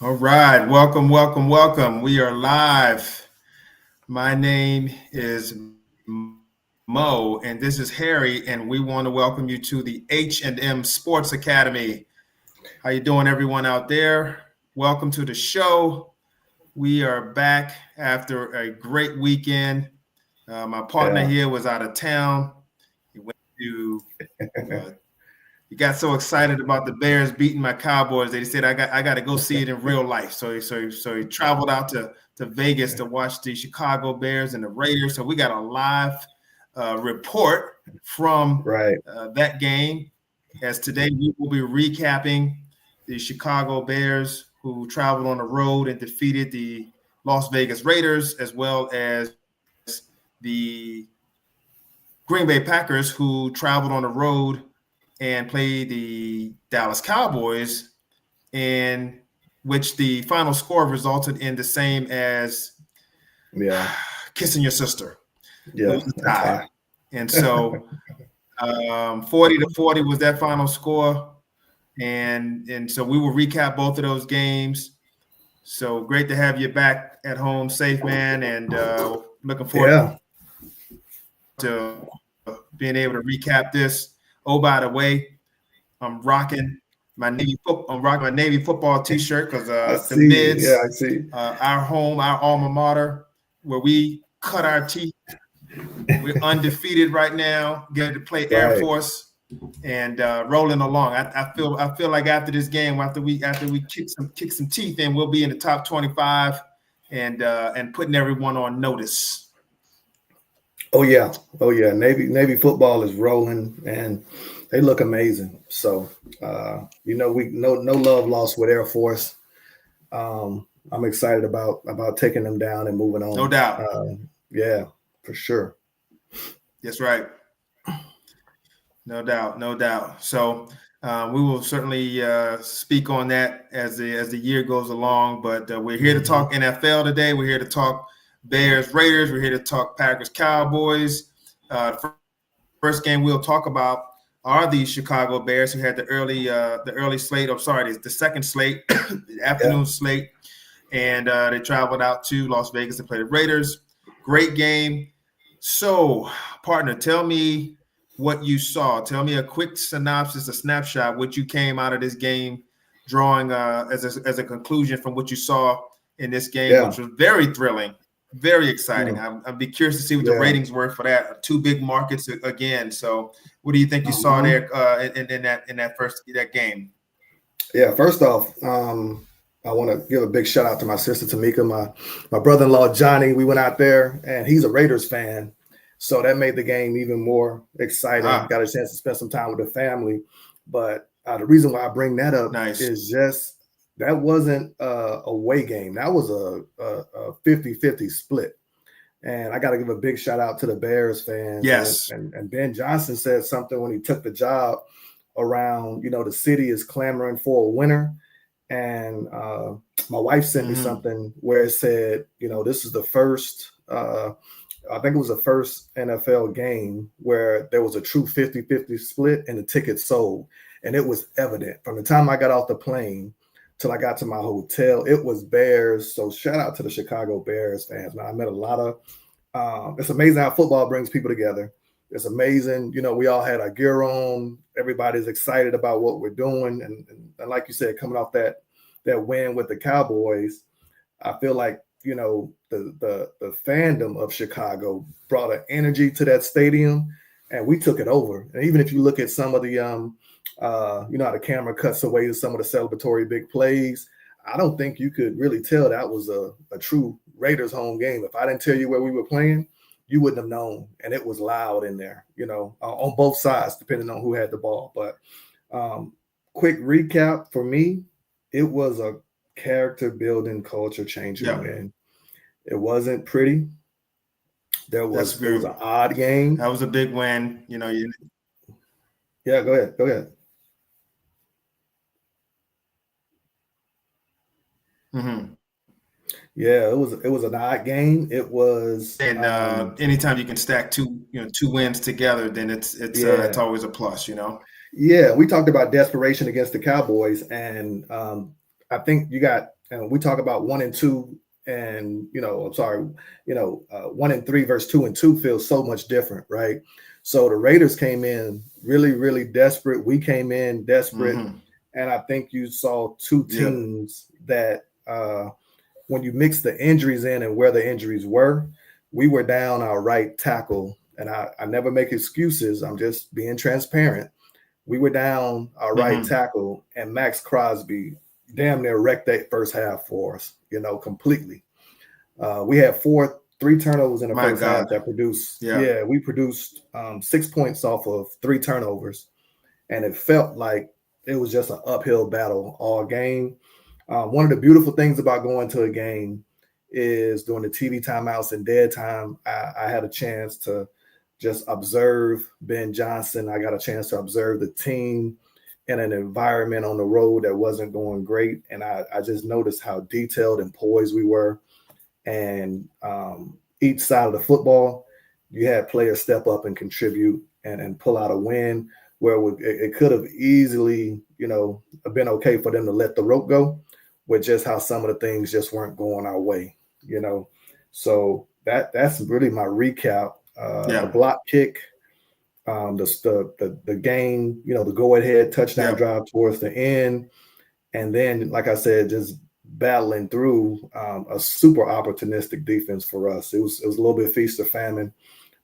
All right, welcome, welcome, welcome. We are live. My name is Mo, and this is Harry, and we want to welcome you to the H&M Sports Academy. How you doing, everyone out there? Welcome to the show. We are back after a great weekend. My partner Yeah. here was out of town. He went to uh, he got so excited about the Bears beating my Cowboys that he said, I got to go see it in real life. So he traveled out to Vegas to watch the Chicago Bears and the Raiders. So we got a live report from Right. that game. As today we will be recapping the Chicago Bears, who traveled on the road and defeated the Las Vegas Raiders, as well as the Green Bay Packers, who traveled on the road and played the Dallas Cowboys, in which the final score resulted in the same as Yeah. kissing your sister. It Yeah. was a A tie. tie. And so 40-40 was that final score. And so we will recap both of those games. So great to have you back at home safe, man. And looking forward Yeah. to being able to recap this. Oh, by the way, I'm rocking I'm rocking my Navy football T-shirt because I the see. Yeah, Mids, I see. our home, our alma mater, where we cut our teeth. We're undefeated right now. Getting to play Air Right. Force and rolling along. I feel like after this game, after we kick some teeth in, we'll be in the top 25 and putting everyone on notice. Oh yeah. Oh yeah. Navy football is rolling and they look amazing. So we no love lost with Air Force. I'm excited about taking them down and moving No on. doubt. Yeah, for sure. That's right. No doubt, no doubt. So we will certainly speak on that as the year goes along. But we're here to Hmm. talk NFL today. We're here to talk Bears, Raiders. We're here to talk Packers, Cowboys. First game we'll talk about are the Chicago Bears, who had the early slate. I'm sorry, the second slate, the Yeah. afternoon slate, and they traveled out to Las Vegas to play the Raiders. Great game. So, partner, tell me what you saw. Tell me a quick synopsis, a snapshot, what you came out of this game, drawing as a conclusion from what you saw in this game, Yeah. which was very thrilling, very exciting. Mm, I'd be curious to see what the yeah. ratings were for that. Two big markets again. So, what do you think you saw Hmm. there in that game? Yeah, first off, I want to give a big shout out to my sister Tamika, my brother-in-law Johnny. We went out there, and he's a Raiders fan, so that made the game even more exciting. Ah, Got a chance to spend some time with the family, but the reason why I bring that up nice. is just that wasn't a away game. That was a 50-50 split. And I got to give a big shout out to the Bears fans. Yes. And Ben Johnson said something when he took the job around, the city is clamoring for a winner. And my wife sent me Mm-hmm. something where it said, this is the first, I think it was the first NFL game where there was a true 50-50 split and the tickets sold. And it was evident from the time I got off the plane till I got to my hotel, it was Bears. So shout out to the Chicago Bears fans, man. I met a lot of, it's amazing how football brings people together. It's amazing. We all had our gear on. Everybody's excited about what we're doing. And like you said, coming off that win with the Cowboys, I feel like, the fandom of Chicago brought an energy to that stadium and we took it over. And even if you look at some of the, how the camera cuts away to some of the celebratory big plays, I don't think you could really tell that was a true Raiders home game. If I didn't tell you where we were playing, you wouldn't have known. And it was loud in there, on both sides, depending on who had the ball. But quick recap for me, it was a character building, culture changing Yeah, win. It wasn't pretty. that's It was good. an odd game. That was a big win. Yeah, go ahead. Go ahead. Mm-hmm. Yeah, it was an odd game. It was And anytime you can stack two wins together, then it's yeah. always a plus. Yeah, we talked about desperation against the Cowboys, and I think you got and we talk about 1-2, and I'm sorry, 1-3 versus 2-2 feels so much different, right? So the Raiders came in really, really desperate. We came in desperate, and I think you saw two teams that when you mix the injuries in and where the injuries were, we were down our right tackle, and I never make excuses. I'm just being transparent. We were down our right tackle, and Max Crosby damn near wrecked that first half for us, completely. We had three turnovers in the first half that produced. Yeah, we produced 6 points off of 3 turnovers, and it felt like it was just an uphill battle all game. One of the beautiful things about going to a game is during the TV timeouts and dead time, I had a chance to just observe Ben Johnson. I got a chance to observe the team in an environment on the road that wasn't going great. And I just noticed how detailed and poised we were. And each side of the football, you had players step up and contribute and pull out a win where it could have easily, been okay for them to let the rope go, with just how some of the things just weren't going our way, So that's really my recap. The block kick, the game, the go-ahead touchdown drive towards the end. And then, like I said, just battling through a super opportunistic defense for us. It was a little bit feast or famine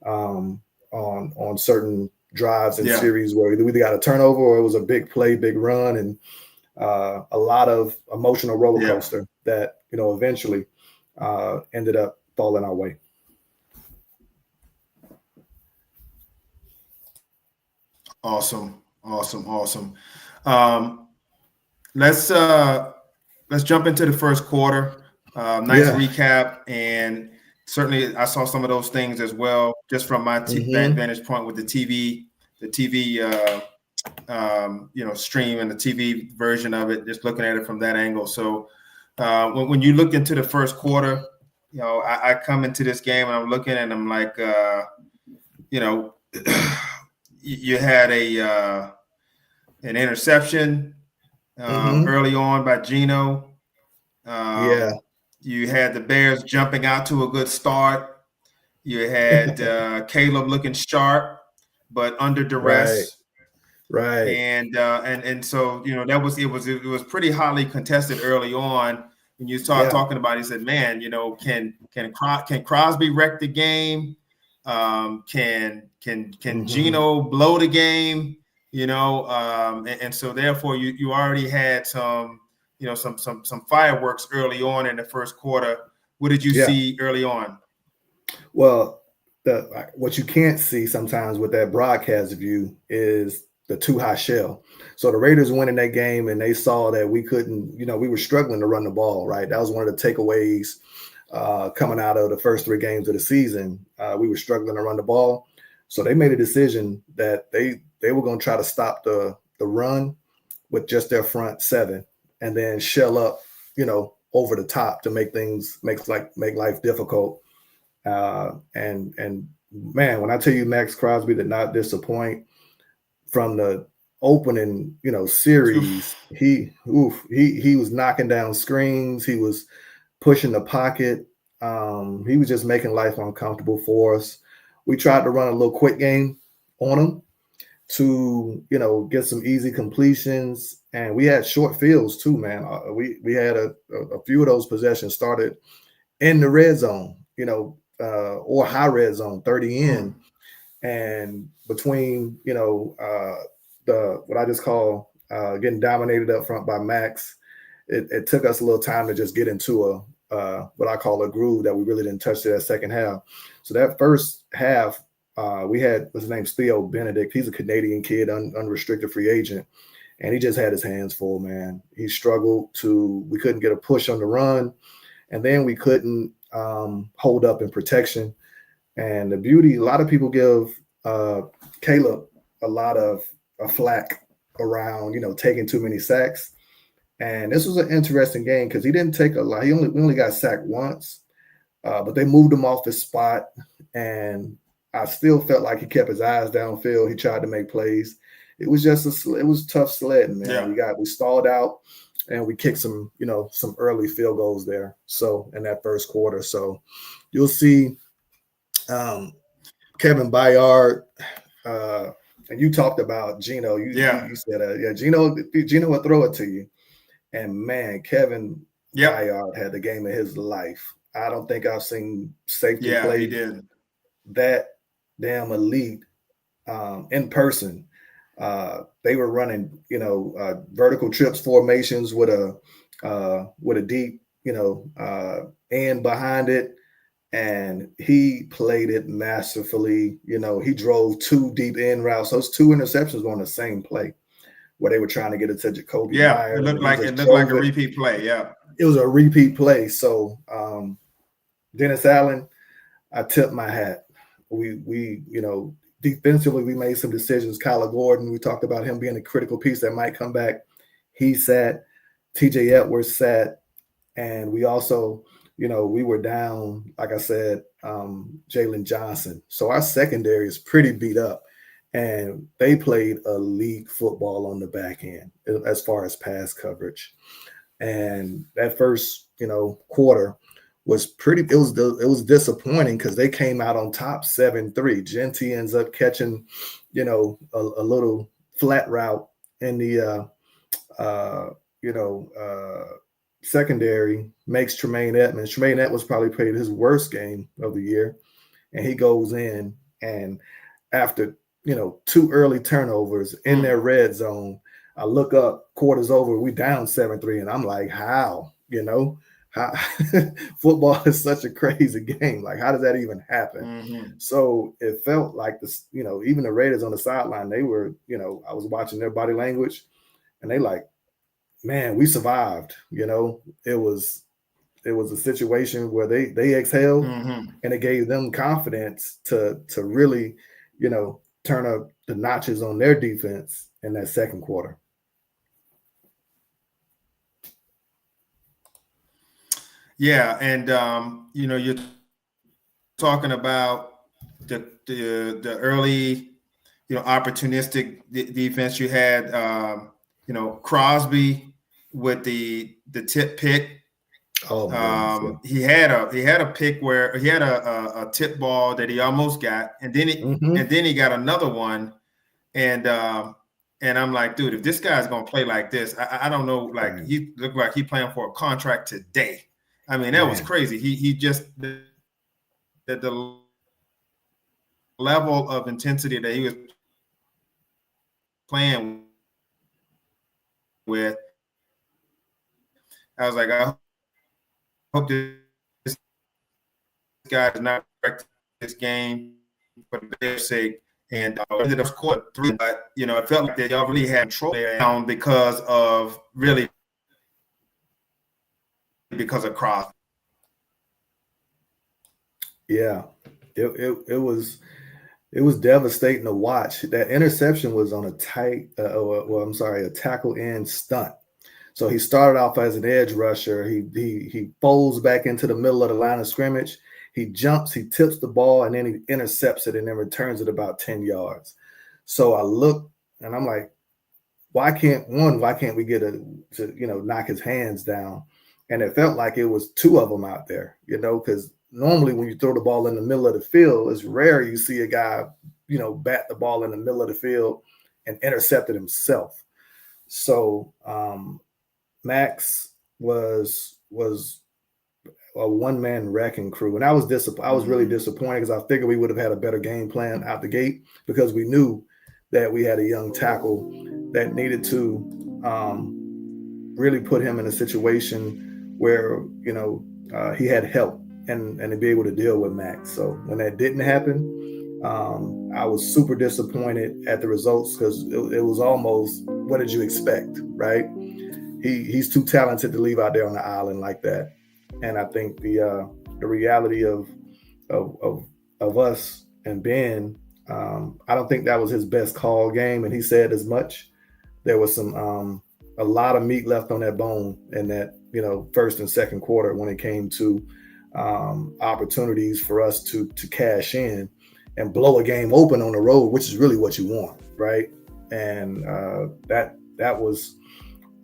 on certain drives and series where we either got a turnover or it was a big play, big run, and a lot of emotional roller coaster that eventually ended up falling our way. Awesome. Let's jump into the first quarter. Nice recap, and certainly I saw some of those things as well, just from my vantage point with the TV stream and the TV version of it, just looking at it from that angle. So when you look into the first quarter, I come into this game and I'm looking and I'm like, you had an interception early on by Geno. You had the Bears jumping out to a good start. You had Caleb looking sharp, but under duress. Right. And so it was pretty hotly contested early on. When you start talking about it, he said, man, can Crosby wreck the game? Can Geno blow the game? And so therefore you already had some fireworks early on in the first quarter. What did you see early on? Well, what you can't see sometimes with that broadcast view is the too high shell. So the Raiders went in that game and they saw that we couldn't, we were struggling to run the ball, right? That was one of the takeaways coming out of the first 3 games of the season. We were struggling to run the ball. So they made a decision that they were going to try to stop the run with just their front 7 and then shell up, over the top to make life difficult. And man, when I tell you Max Crosby did not disappoint from the opening, series, he was knocking down screens. He was pushing the pocket. He was just making life uncomfortable for us. We tried to run a little quick game on him to, get some easy completions. And we had short fields too, man. We had a few of those possessions started in the red zone, or high red zone, 30 in. And between, what I just call getting dominated up front by Max, it took us a little time to just get into what I call a groove that we really didn't touch that second half. So that first half, we had, his name's Theo Benedict. He's a Canadian kid, unrestricted free agent. And he just had his hands full, man. He struggled we couldn't get a push on the run. And then we couldn't hold up in protection. And the beauty, a lot of people give Caleb a lot of flack around, taking too many sacks. And this was an interesting game because he didn't take a lot. We only got sacked once, but they moved him off his spot. And I still felt like he kept his eyes downfield. He tried to make plays. It was just it was tough sledding, man. We stalled out and we kicked some early field goals there. So in that first quarter, so you'll see Kevin Byard. And you talked about Geno. You said, Geno will throw it to you. And man, Kevin Byard had the game of his life. I don't think I've seen safety play that damn elite in person. They were running, vertical trips formations with a deep, end behind it. And he played it masterfully. He drove 2 deep end routes. Those 2 interceptions were on the same play where they were trying to get it to Jacoby Meyer. It looked like a repeat play. Yeah. It was a repeat play. So Dennis Allen, I tip my hat. We defensively, we made some decisions. Kyler Gordon, we talked about him being a critical piece that might come back. He sat. TJ Edwards sat. And we also, we were down, like I said, Jalen Johnson. So our secondary is pretty beat up. And they played elite football on the back end as far as pass coverage. And that first, quarter was it was disappointing because they came out on top 7-3. Genty ends up catching, a little flat route in the, secondary, makes Tremaine Edmonds. Tremaine Edmonds probably played his worst game of the year. And he goes in, and after, 2 early turnovers in their red zone, I look up, quarter's over, we down 7-3, and I'm like, how? How football is such a crazy game. Like, how does that even happen? Mm-hmm. So it felt like this, even the Raiders on the sideline, they were, I was watching their body language, and they like, man, we survived. It was a situation where they exhaled, and it gave them confidence to really, turn up the notches on their defense in that second quarter. Yeah, and you're talking about the early, opportunistic defense. You had, Crosby with the tip pick. Oh, he had a pick where he had a tip ball that he almost got, and then he got another one, and I'm like, dude, if this guy's gonna play like this, I don't know, like right. He looked like he playing for a contract today. I mean, that was crazy. He just the level of intensity that he was playing with, I was like, I hope this guy does not correct this game for the Bears' sake. And ended up scoring 3, but it felt like they already had control down because of Crosby. Yeah, it was devastating to watch. That interception was on a a tackle end stunt. So he started off as an edge rusher. He folds back into the middle of the line of scrimmage. He jumps, he tips the ball, and then he intercepts it and then returns it about 10 yards. So I look and I'm like, why can't we get to knock his hands down? And it felt like it was 2 of them out there, because normally when you throw the ball in the middle of the field, it's rare you see a guy, bat the ball in the middle of the field and intercept it himself. So Max was a one-man wrecking crew, and I was really disappointed because I figured we would have had a better game plan out the gate because we knew that we had a young tackle that needed to really put him in a situation where he had help and to be able to deal with Max. So when that didn't happen, I was super disappointed at the results because it was almost, what did you expect, right? He's too talented to leave out there on the island like that. And I think the reality of us and Ben, I don't think that was his best call game, and he said as much. There was a lot of meat left on that bone in that first and second quarter when it came to opportunities for us to cash in and blow a game open on the road, which is really what you want, right? And that was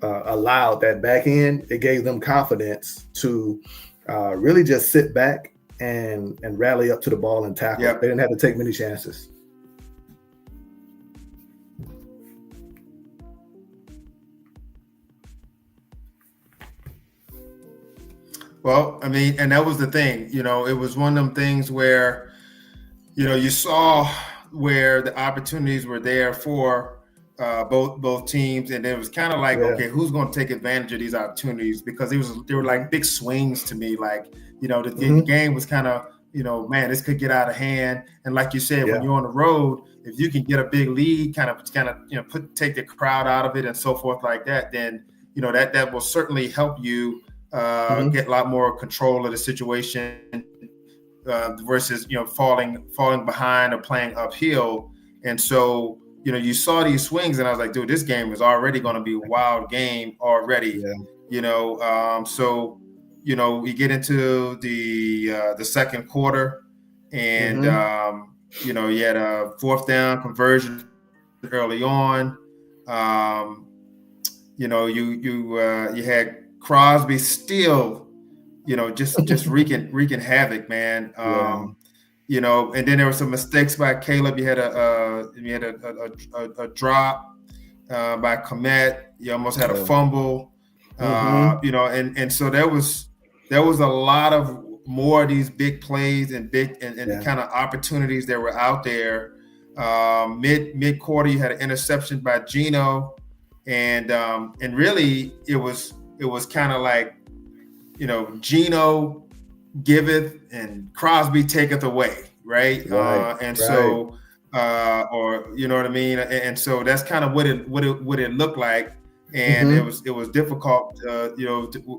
allowed that back end, it gave them confidence to really just sit back and rally up to the ball and tackle. Yep. They didn't have to take many chances. Well, I mean, and that was the thing, it was one of them things where, you saw where the opportunities were there for both teams, and it was kind of like, okay, who's going to take advantage of these opportunities? Because they were like big swings to me, like the game was kind of man, this could get out of hand. And like you said, when you're on the road, if you can get a big lead, kind of take the crowd out of it and so forth like that, then that will certainly help you get a lot more control of the situation versus falling behind or playing uphill. And so you saw these swings, and I was like, dude, this game is already going to be a wild game already. So we get into the second quarter, and you had a fourth down conversion early on. You had Crosby still, just wreaking havoc, man. And then there were some mistakes by Caleb. You had a drop by Komet. You almost had a fumble. And so there was a lot of more of these big plays and kind of opportunities that were out there. Mid quarter, you had an interception by Geno, and really it was kind of like, Geno giveth and Crosby taketh away, right? So, or you know what I mean? And so that's kind of what it looked like. And it was difficult,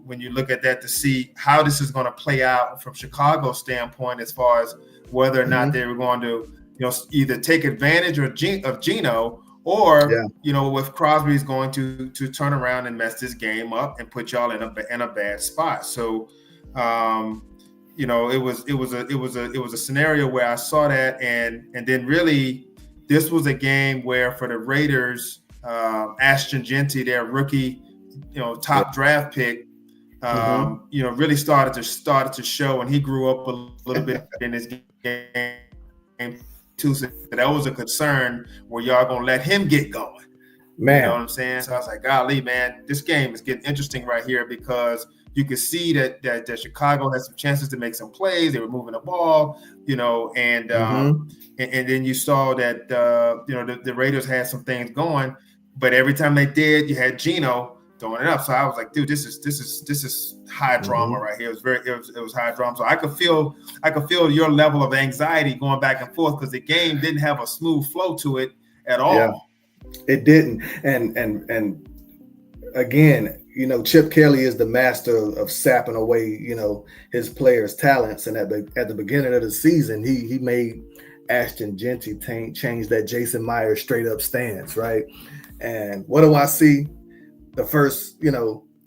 when you look at that, to see how this is going to play out from Chicago's standpoint, as far as whether or not they were going to, either take advantage of Geno, or if Crosby's going to turn around and mess this game up and put y'all in a bad spot. So, it was a scenario where I saw that, and then really this was a game where, for the Raiders, Ashton Genty, their rookie, top draft pick, really started to show, and he grew up a little bit in this game too. So that was a concern, where y'all gonna let him get going. Man, you know what I'm saying? So I was like, golly, man, this game is getting interesting right here, because you could see that Chicago had some chances to make some plays. They were moving the ball, and then you saw that the Raiders had some things going, but every time they did, you had Geno throwing it up. So I was like, dude, this is high drama right here. It was high drama. So I could feel your level of anxiety going back and forth, because the game didn't have a smooth flow to it at all. Yeah, it didn't. And again, Chip Kelly is the master of sapping away, his players' talents. And at the beginning of the season, he made Ashton Genty change that Jason Myers straight up stance, right? And what do I see? The first,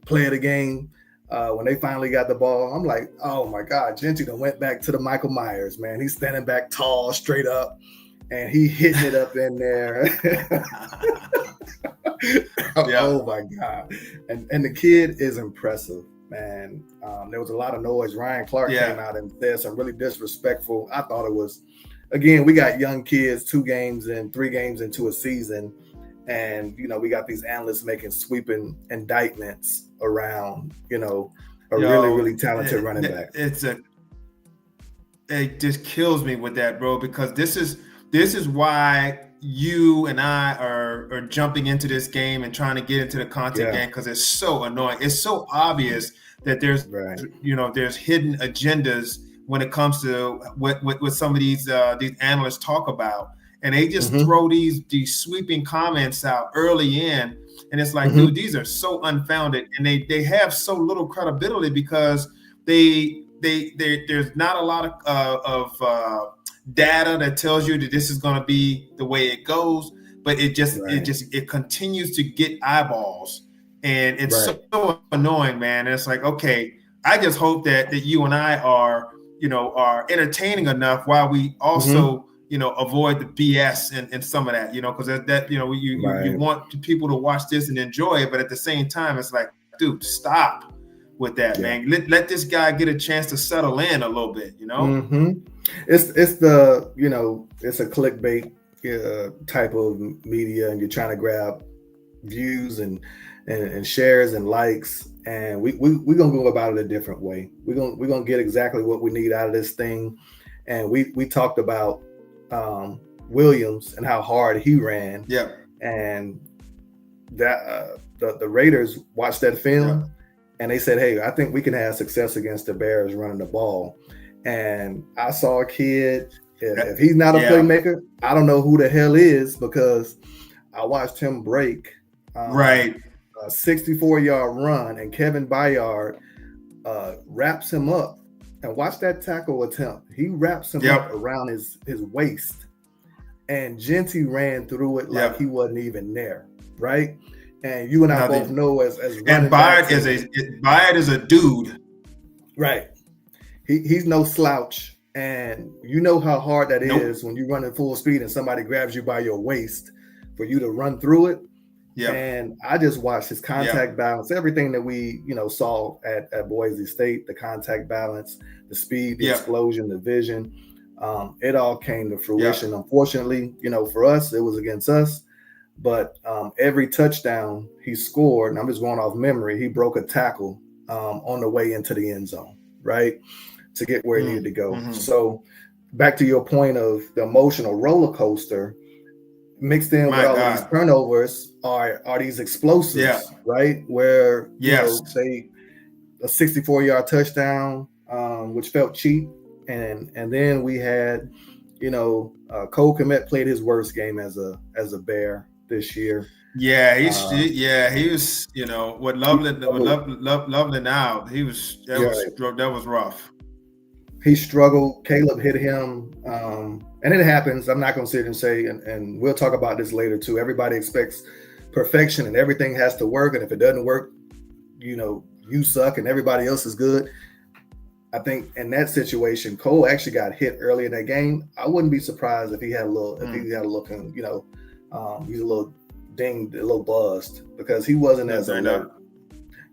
play of the game, when they finally got the ball, I'm like, oh my God, Genty done went back to the Michael Myers, man. He's standing back tall, straight up, and he hitting it up in there. Oh my God. And the kid is impressive, man. There was a lot of noise. Ryan Clark came out and said some really disrespectful. I thought it was, again, we got young kids, 3 games into a season. And, we got these analysts making sweeping indictments around, a really, really talented running back. It just kills me with that, bro, because this is why you and I are jumping into this game and trying to get into the content game, because it's so annoying. It's so obvious that there's hidden agendas when it comes to what some of these analysts talk about. And they just throw these sweeping comments out early in, and it's like, dude, these are so unfounded, and they have so little credibility, because there's not a lot of data that tells you that this is going to be the way it goes, but it continues to get eyeballs, and it's so annoying, man. And it's like, okay, I just hope that you and I are entertaining enough, while we also avoid the BS and some of that, because that you want people to watch this and enjoy it, but at the same time, it's like, dude, stop with that, man. Let this guy get a chance to settle in a little bit, It's the it's a clickbait type of media, and you're trying to grab views and shares and likes, and we're gonna go about it a different way. We're gonna get exactly what we need out of this thing. And we talked about Williams and how hard he ran. Yeah. And that the Raiders watched that film and they said, hey, I think we can have success against the Bears running the ball. And I saw a kid, if he's not a playmaker, I don't know who the hell is, because I watched him break a 64-yard run, and Kevin Byard wraps him up. And watch that tackle attempt. He wraps him up around his waist, and Genty ran through it like he wasn't even there, right? And you and I both know as and Byard is a dude, right? He's no slouch, and you know how hard that is when you run at full speed and somebody grabs you by your waist for you to run through it. Yeah. And I just watched his contact balance, everything that we, saw at Boise State, the contact balance, the speed, the explosion, the vision. It all came to fruition. Unfortunately, for us, it was against us. But every touchdown he scored, and I'm just going off memory, he broke a tackle on the way into the end zone, right, to get where he needed to go. Mm-hmm. So back to your point of the emotional roller coaster, mixed in with all of these turnovers are these explosives, right? Where say a 64-yard touchdown, which felt cheap, and then we had, Cole Kmet played his worst game as a Bear this year. Yeah, he was, with Loveland out, that was rough. He struggled. Caleb hit him, and it happens. I'm not going to sit and say, and we'll talk about this later too. Everybody expects perfection, and everything has to work. And if it doesn't work, you suck, and everybody else is good. I think in that situation, Cole actually got hit early in that game. I wouldn't be surprised if he had a little, he's a little dinged, a little buzzed, because he wasn't as alert.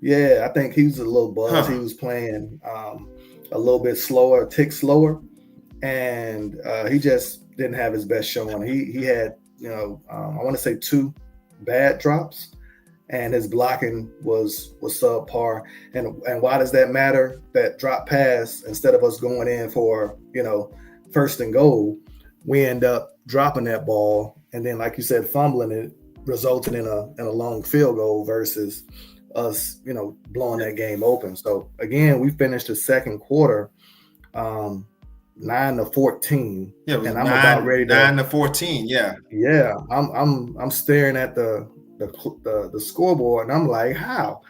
Yeah, I think he was a little buzzed. He was playing a little bit slower, a tick slower, and he just didn't have his best showing. He had, I want to say 2 bad drops, and his blocking was subpar. And why does that matter? That drop pass, instead of us going in for, first and goal, we end up dropping that ball, and then, like you said, fumbling it, resulting in a long field goal versus us, blowing that game open. So again, we finished the second quarter 9-14. Yeah, it was and I'm about ready to 9-14. Yeah. Yeah. I'm staring at the scoreboard, and I'm like, how?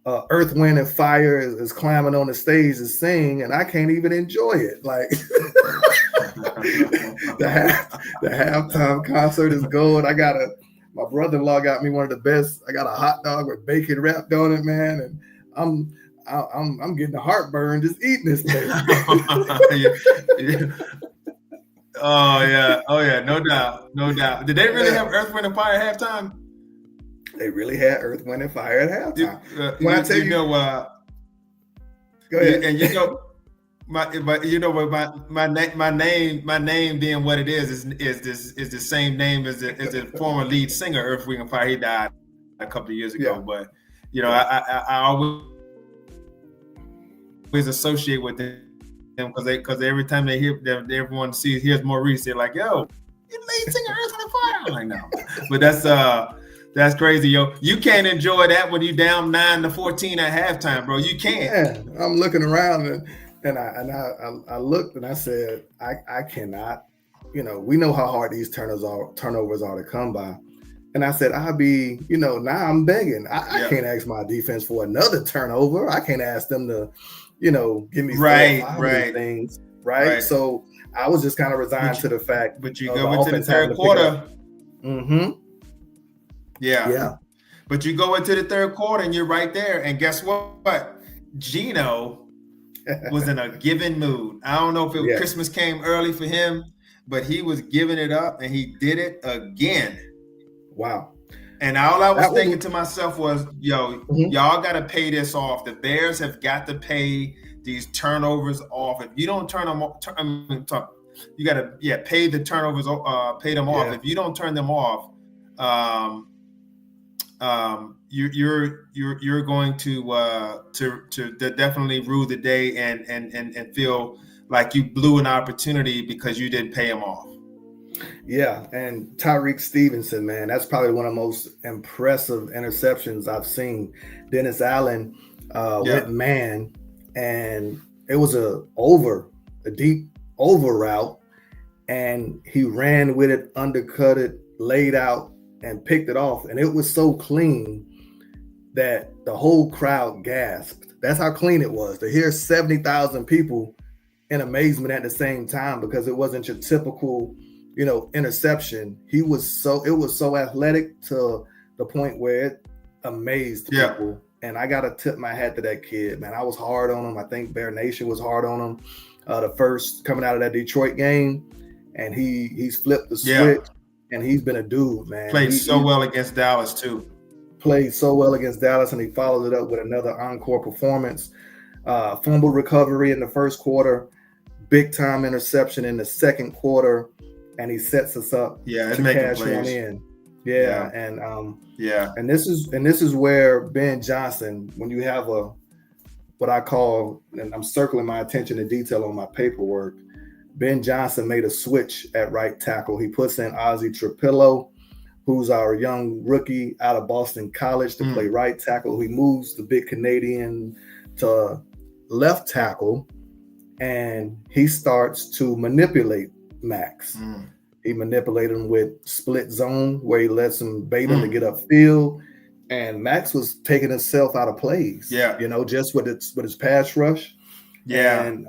Earth, Wind, and Fire is climbing on the stage to sing, and I can't even enjoy it. Like the halftime concert is going. My brother-in-law got me one of the best. I got a hot dog with bacon wrapped on it, man, and I'm getting a heartburn just eating this thing. Oh yeah, no doubt. Did they really have Earth, Wind, and Fire at halftime? They really had Earth, Wind, and Fire at halftime. When I tell you, go ahead. And my name being what it is the same name as the former lead singer Earth, Wind, and Fire. He died a couple of years ago, but I always associate with them because every time they hear them, everyone hears Maurice, they're like, "Yo, you lead singer Earth, Wind, and Fire." I'm like, no, but that's crazy, yo. You can't enjoy that when you down 9-14 at halftime, bro. You can't. Yeah, I'm looking around and I looked and I said, I cannot, we know how hard these turnovers are to come by. And I said, I'll be, now I'm begging. I can't ask my defense for another turnover. I can't ask them to, give me 4 or 5 things. Right. So I was just kind of resigned to the fact. But you go into the third quarter. Mm-hmm. Yeah. But you go into the third quarter and you're right there. And guess what? Gino was in a given mood. I don't know if Christmas came early for him, but he was giving it up, and he did it again. Wow. And all I was thinking to myself was, yo, y'all got to pay this off. The Bears have got to pay these turnovers off. If you don't turn them off, you got to pay the turnovers, pay them off. If you don't turn them off, you're going to definitely rue the day and feel like you blew an opportunity because you didn't pay them off. Yeah, and Tyreek Stevenson, man, that's probably one of the most impressive interceptions I've seen. Dennis Allen went man, and it was a deep over route, and he ran with it, undercut it, laid out, and picked it off. And it was so clean that the whole crowd gasped. That's how clean it was. To hear 70,000 people in amazement at the same time, because it wasn't your typical interception. It was so athletic to the point where it amazed people. And I got to tip my hat to that kid, man. I was hard on him. I think Bear Nation was hard on him. The first coming out of that Detroit game, and he's flipped the switch, and he's been a dude, man. Played so well against Dallas too. Played so well against Dallas, and he followed it up with another encore performance. Fumble recovery in the first quarter, big time interception in the second quarter. And he sets us up to cash one in. And this is where Ben Johnson, when you have what I call, and I'm circling my attention to detail on my paperwork, Ben Johnson made a switch at right tackle. He puts in Ozzie Trapillo, who's our young rookie out of Boston College, to play right tackle. He moves the big Canadian to left tackle, and he starts to manipulate Max. He manipulated him with split zone, where he lets him bait him to get upfield, and Max was taking himself out of plays. Just with his pass rush. And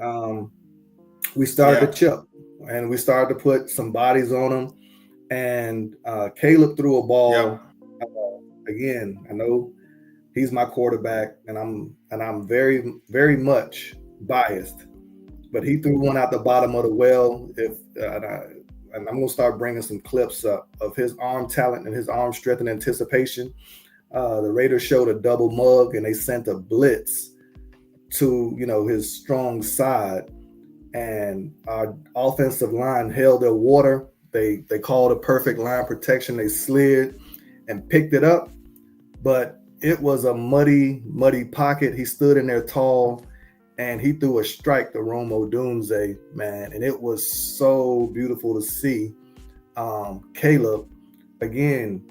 we started to chip, and we started to put some bodies on him. And Caleb threw a ball. Again, I know he's my quarterback, and I'm very, very much biased. But he threw one out the bottom of the well. And I'm going to start bringing some clips up of his arm talent and his arm strength and anticipation. The Raiders showed a double mug, and they sent a blitz to, his strong side. And our offensive line held their water. They called a perfect line protection. They slid and picked it up. But it was a muddy, muddy pocket. He stood in there tall, and he threw a strike to Rome Odunze, man. And it was so beautiful to see. Caleb, again,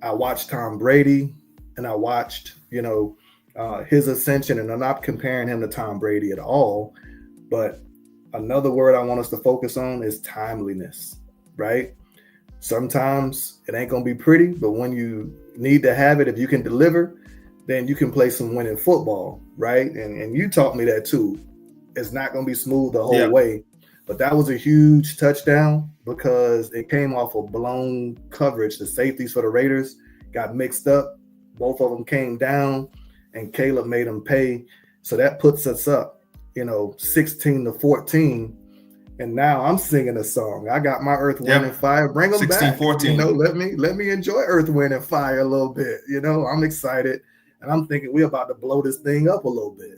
I watched Tom Brady, and I watched, his ascension. And I'm not comparing him to Tom Brady at all. But another word I want us to focus on is timeliness, right? Sometimes it ain't going to be pretty, but when you need to have it, if you can deliver, then you can play some winning football, right? And you taught me that too. It's not going to be smooth the whole way, but that was a huge touchdown because it came off of blown coverage. The safeties for the Raiders got mixed up. Both of them came down, and Caleb made them pay. So that puts us up, 16-14. And now I'm singing a song. I got my Earth, Wind, and Fire. Bring them 16, back. 16-14. Let me enjoy Earth, Wind, and Fire a little bit. I'm excited. And I'm thinking we're about to blow this thing up a little bit.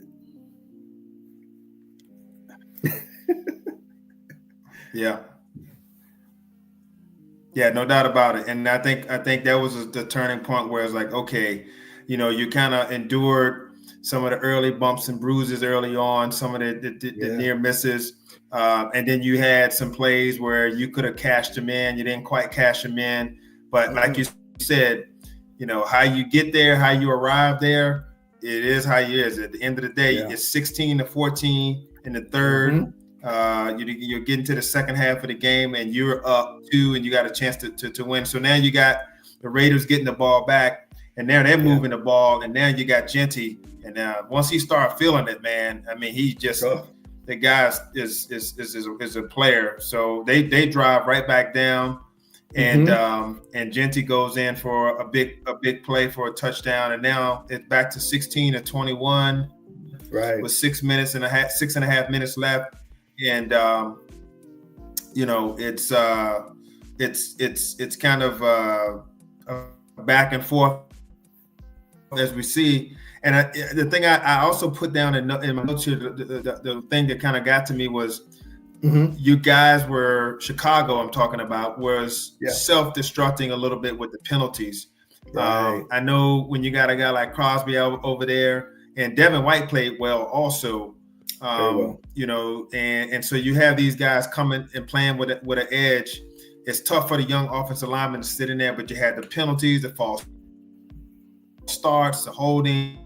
No doubt about it. And I think that was the turning point where it's like, okay, you kind of endured some of the early bumps and bruises early on, some of the near misses. And then you had some plays where you could have cashed them in. You didn't quite cash them in. But like you said, how you get there, how you arrive there, it is how it is. At the end of the day, it's 16-14 in the third. You're getting to the second half of the game, and you're up 2, and you got a chance to win. So now you got the Raiders getting the ball back, and now they're moving the ball, and now you got Genty. And now once he started feeling it, man, I mean, he just the guy is a player. So they drive right back down. And and Genty goes in for a big play for a touchdown, and now it's back to 16-21, right? With 6 and a half minutes left, and it's kind of back and forth as we see. And the thing I also put down in my notes here, the thing that kind of got to me was you guys were, Chicago I'm talking about, was self-destructing a little bit with the penalties. Right. I know when you got a guy like Crosby over there, and Devin White played well also. Very well. And so you have these guys coming and playing with an edge. It's tough for the young offensive linemen to sit in there, but you had the penalties, the false starts, the holding,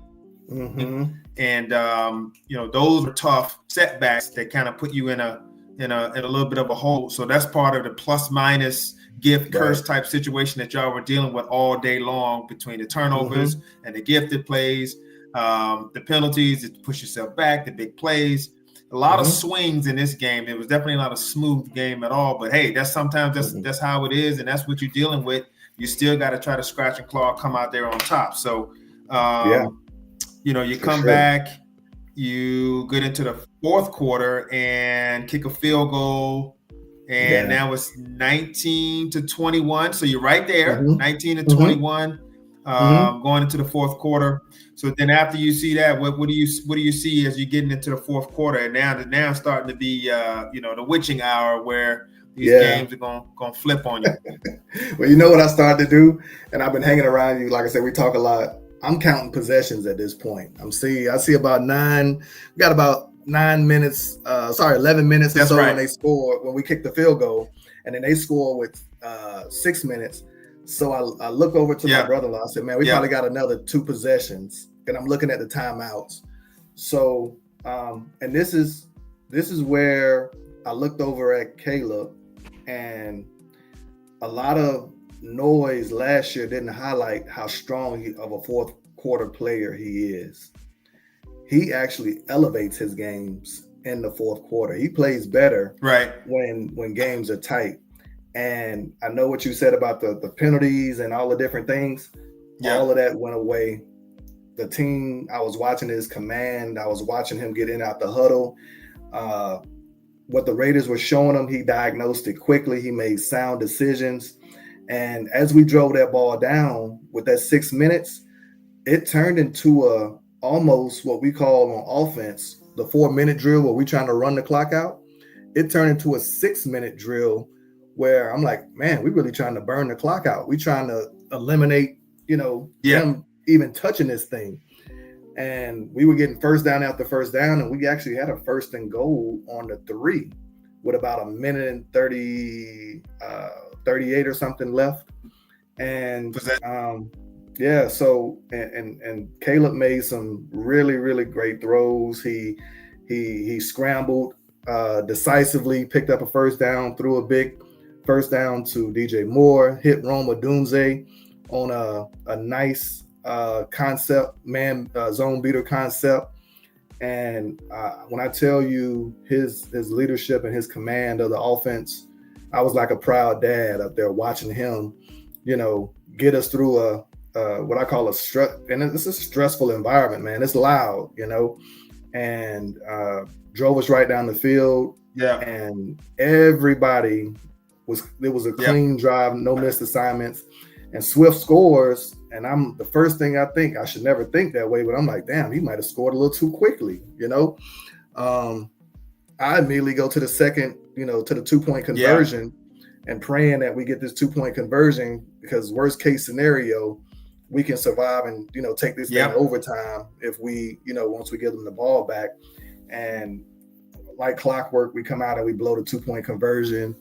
and those were tough setbacks that kind of put you in a little bit of a hole. So that's part of the plus minus gift curse type situation that y'all were dealing with all day long, between the turnovers and the gifted plays, the penalties to push yourself back, the big plays. A lot of swings in this game. It was definitely not a smooth game at all. But hey, that's sometimes that's how it is, and that's what you're dealing with. You still got to try to scratch and claw, come out there on top. So, you come back, you get into the fourth quarter and kick a field goal, and now it's 19-21. So you're right there, 19-21, going into the fourth quarter. So then after you see that, what do you see as you're getting into the fourth quarter? And now it's starting to be the witching hour where these games are gonna flip on you. Well, you know what I started to do, and I've been hanging around you. Like I said, we talk a lot. I'm counting possessions at this point. I see about 9. We got about 9 minutes. 11 minutes or so when they score, when we kick the field goal, and then they score with 6 minutes. So I look over to my brother-in-law. I said, "Man, we probably got another 2 possessions." And I'm looking at the timeouts. So, and this is where I looked over at Caleb, and a lot of noise last year didn't highlight how strong of a fourth quarter player he is. He actually elevates his games in the fourth quarter. He plays better when games are tight. And I know what you said about the penalties and all the different things. All of that went away. The team, I was watching his command. I was watching him get in out the huddle. What the Raiders were showing him, he diagnosed it quickly. He made sound decisions. And as we drove that ball down with that 6 minutes, it turned into almost what we call on offense, the 4-minute drill where we're trying to run the clock out. It turned into a 6-minute drill where I'm like, man, we're really trying to burn the clock out. We're trying to eliminate, them even touching this thing. And we were getting first down after first down, and we actually had a 1st and goal on the 3 with about a minute and 38 or something left. And so Caleb made some really, really great throws. He scrambled decisively, picked up a first down, threw a big first down to DJ Moore, hit Rome Odunze on a nice concept, zone beater concept. And when I tell you his leadership and his command of the offense, I was like a proud dad up there watching him, get us through what I call a stress. And it's a stressful environment, man. It's loud, and drove us right down the field. Yeah. And everybody it was a clean drive, no missed assignments, and Swift scores. And I'm the first thing I think, I should never think that way, but I'm like, damn, he might have scored a little too quickly, I immediately go to the second, to the 2-point conversion and praying that we get this 2-point conversion, because worst case scenario, we can survive and, take this thing overtime if we, once we give them the ball back. And like clockwork, we come out and we blow the 2-point conversion.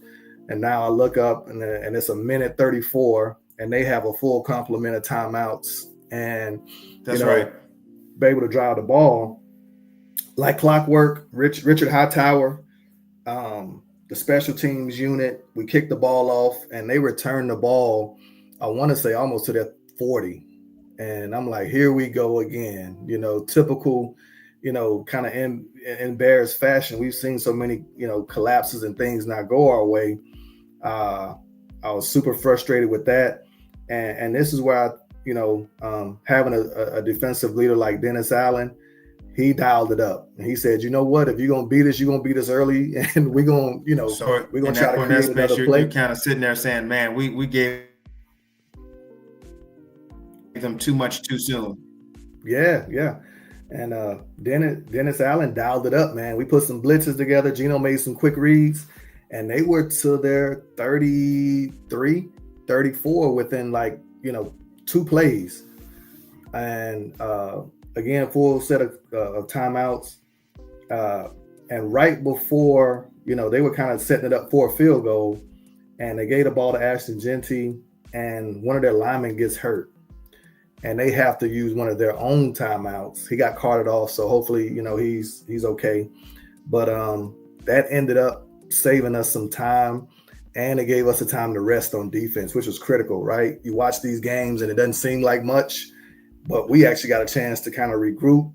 And now I look up and it's a minute 34 and they have a full complement of timeouts. And, be able to drive the ball like clockwork. Richard Hightower, the special teams unit, we kicked the ball off and they returned the ball, I want to say almost to their 40. And I'm like, here we go again, typical, kind of in Bears fashion. We've seen so many, collapses and things not go our way. I was super frustrated with that. And this is where I, having a defensive leader like Dennis Allen, he dialed it up. And he said, you know what? If you're going to beat us, you're going to beat us early. And we're going to, So we're going in to try that to point, that create space, another you're play. kind of sitting there saying, man, we gave them too much too soon. Yeah, yeah. And Dennis Allen dialed it up, man. We put some blitzes together. Geno made some quick reads, and they were to their 33, 34 within like, 2 plays. And again, full set of timeouts. And right before, they were kind of setting it up for a field goal, and they gave the ball to Ashton Genty, and one of their linemen gets hurt. And they have to use one of their own timeouts. He got carted off, so hopefully, he's okay. But that ended up saving us some time, and it gave us the time to rest on defense, which was critical, right? You watch these games, and it doesn't seem like much, but we actually got a chance to kind of regroup,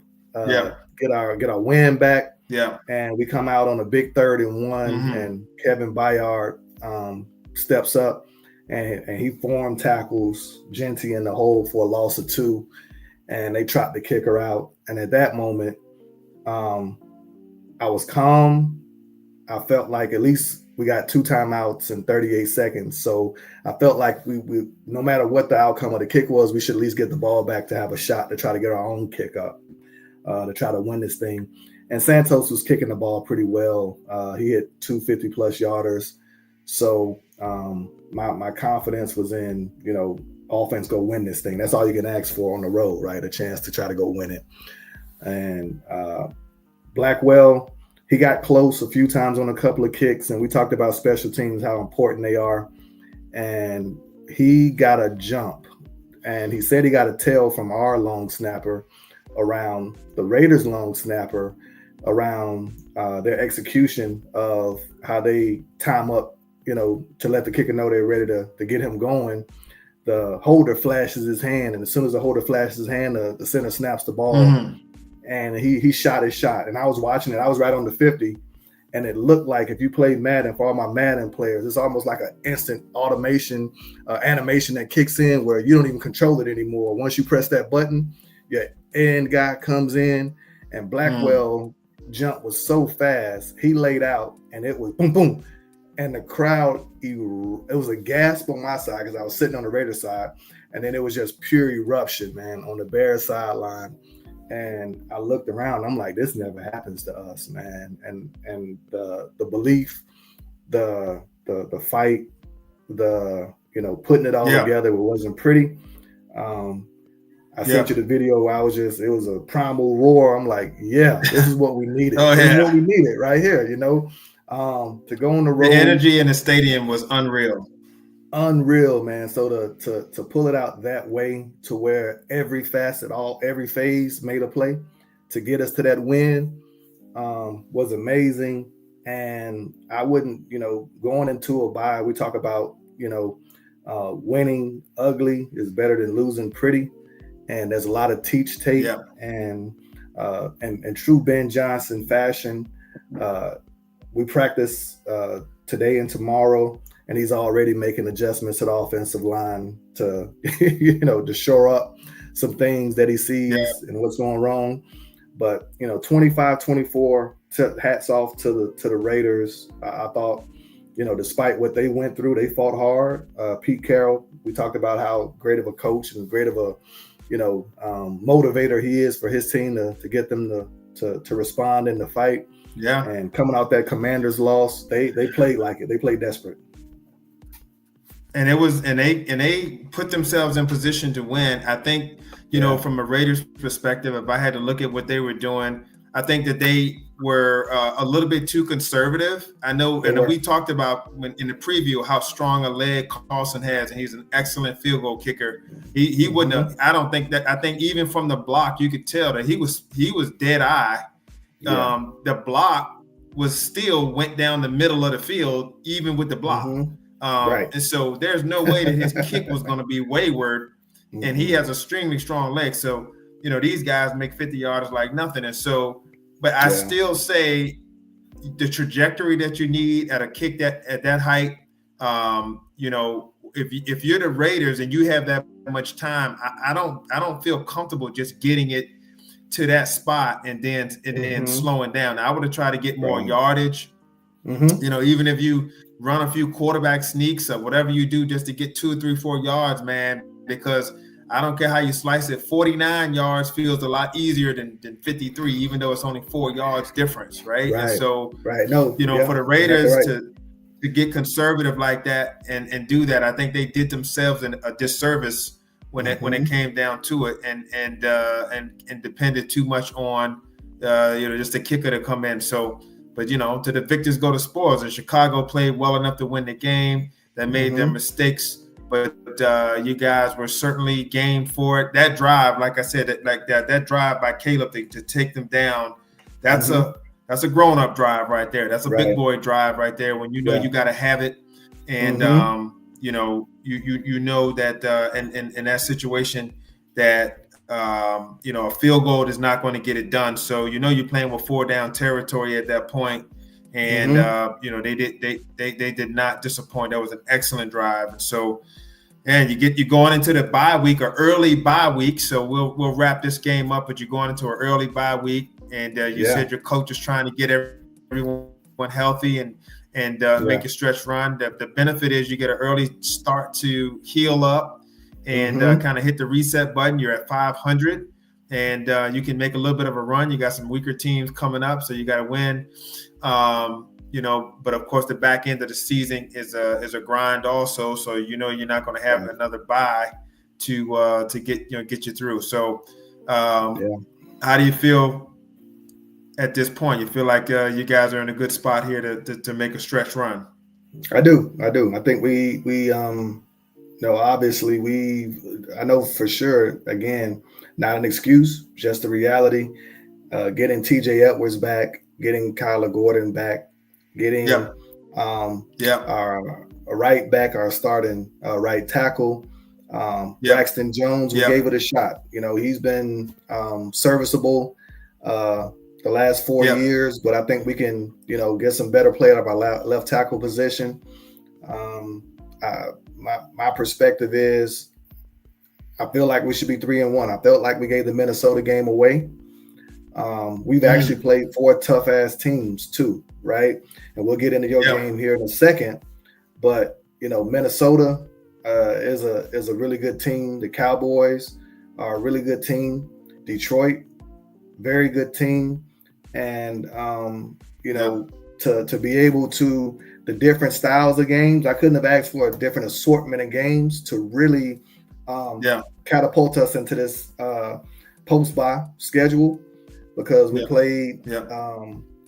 get our wind back. Yeah. And we come out on a big 3rd and 1, and Kevin Byard steps up. And he formed tackles Genty in the hole for a loss of 2, and they tried to kick her out. And at that moment, I was calm. I felt like at least we got 2 timeouts in 38 seconds. So I felt like we no matter what the outcome of the kick was, we should at least get the ball back to have a shot to try to get our own kick up, to try to win this thing. And Santos was kicking the ball pretty well. He hit 2 50-plus yarders. So my confidence was in, offense go win this thing. That's all you can ask for on the road, right? A chance to try to go win it. And Blackwell, he got close a few times on a couple of kicks, and we talked about special teams, how important they are. And he got a jump, and he said he got a tail from our long snapper around the Raiders' long snapper, around their execution of how they time up, to let the kicker know they're ready to get him going. The holder flashes his hand, and as soon as the holder flashes his hand, the center snaps the ball, and he shot his shot. And I was watching it. I was right on the 50, and it looked like, if you play Madden, for all my Madden players, it's almost like an instant automation animation that kicks in where you don't even control it anymore. Once you press that button, your end guy comes in, and Blackwell jump was so fast, he laid out, and it was boom, boom. And the crowd, it was a gasp on my side because I was sitting on the Raiders side. And then it was just pure eruption, man, on the Bears sideline. And I looked around, I'm like, this never happens to us, man. And the belief, the fight, putting it all together, it wasn't pretty. I sent you the video where it was a primal roar. I'm like, yeah, this is what we needed. This is what we needed right here, to go on the road. The energy in the stadium was unreal, man. So to pull it out that way, to where every facet, every phase made a play to get us to that win, was amazing. And I wouldn't, going into a bye, we talk about, winning ugly is better than losing pretty. And there's a lot of teach tape and true Ben Johnson fashion. We practice today and tomorrow, and he's already making adjustments to the offensive line to, to shore up some things that he sees and what's going wrong. But, 25-24, hats off to the Raiders. I thought, despite what they went through, they fought hard. Pete Carroll, we talked about how great of a coach and great of a, motivator he is for his team to get them to respond in the fight. Yeah. And coming out that Commanders loss, they played like it. They played desperate. And they put themselves in position to win. I think, from a Raiders perspective, if I had to look at what they were doing, I think that they were a little bit too conservative. I know, and we talked about in the preview how strong a leg Carlson has, and he's an excellent field goal kicker. He wouldn't have. I think even from the block, you could tell that he was dead eye. The block went down the middle of the field, even with the block. Right. And so there's no way that his kick was going to be wayward. And he has extremely strong legs. So, these guys make 50 yards like nothing. And so, but I still say the trajectory that you need at a kick at that height, if you're the Raiders and you have that much time, I don't feel comfortable just getting it to that spot and then slowing down. Now, I would have tried to get more yardage. Even if you run a few quarterback sneaks or whatever you do just to get 2, 3, 4 yards, man, because I don't care how you slice it. 49 yards feels a lot easier than 53, even though it's only 4 yards difference, right? And so, for the Raiders to get conservative like that and do that, I think they did themselves a disservice when it came down to it, and depended too much on just the kicker to come in. So, but to the victors go the spoils. And Chicago played well enough to win the game. They made their mistakes, but you guys were certainly game for it. That drive, like I said, that drive by Caleb to take them down, that's a grown-up drive right there. That's a big boy drive right there. When you got to have it, and you know that in that situation that a field goal is not going to get it done. So you're playing with 4 down territory at that point, and they did not disappoint. That was an excellent drive. And so, and you're going into the bye week or early bye week. So we'll wrap this game up, but you're going into an early bye week, and you said your coach is trying to get everyone healthy and make a stretch run. The benefit is you get an early start to heal up and kind of hit the reset button. You're at 500, and you can make a little bit of a run. You got some weaker teams coming up, so you got to win. But of course, the back end of the season is a grind also. So you're not going to have another bye to get you through. So how do you feel at this point? You feel like you guys are in a good spot here to make a stretch run? I do. I think we obviously I know for sure, again, not an excuse, just the reality. Getting TJ Edwards back, getting Kyler Gordon back, getting our right back, our starting right tackle, Braxton Jones, we gave it a shot. He's been serviceable the last 4 years, but I think we can, get some better play out of our left tackle position. My perspective is I feel like we should be 3-1. I felt like we gave the Minnesota game away. We've actually played 4 tough ass teams too, right? And we'll get into your game here in a second. But Minnesota is a really good team. The Cowboys are a really good team. Detroit, very good team. And to be able to the different styles of games, I couldn't have asked for a different assortment of games to really catapult us into this post-bye schedule, because we played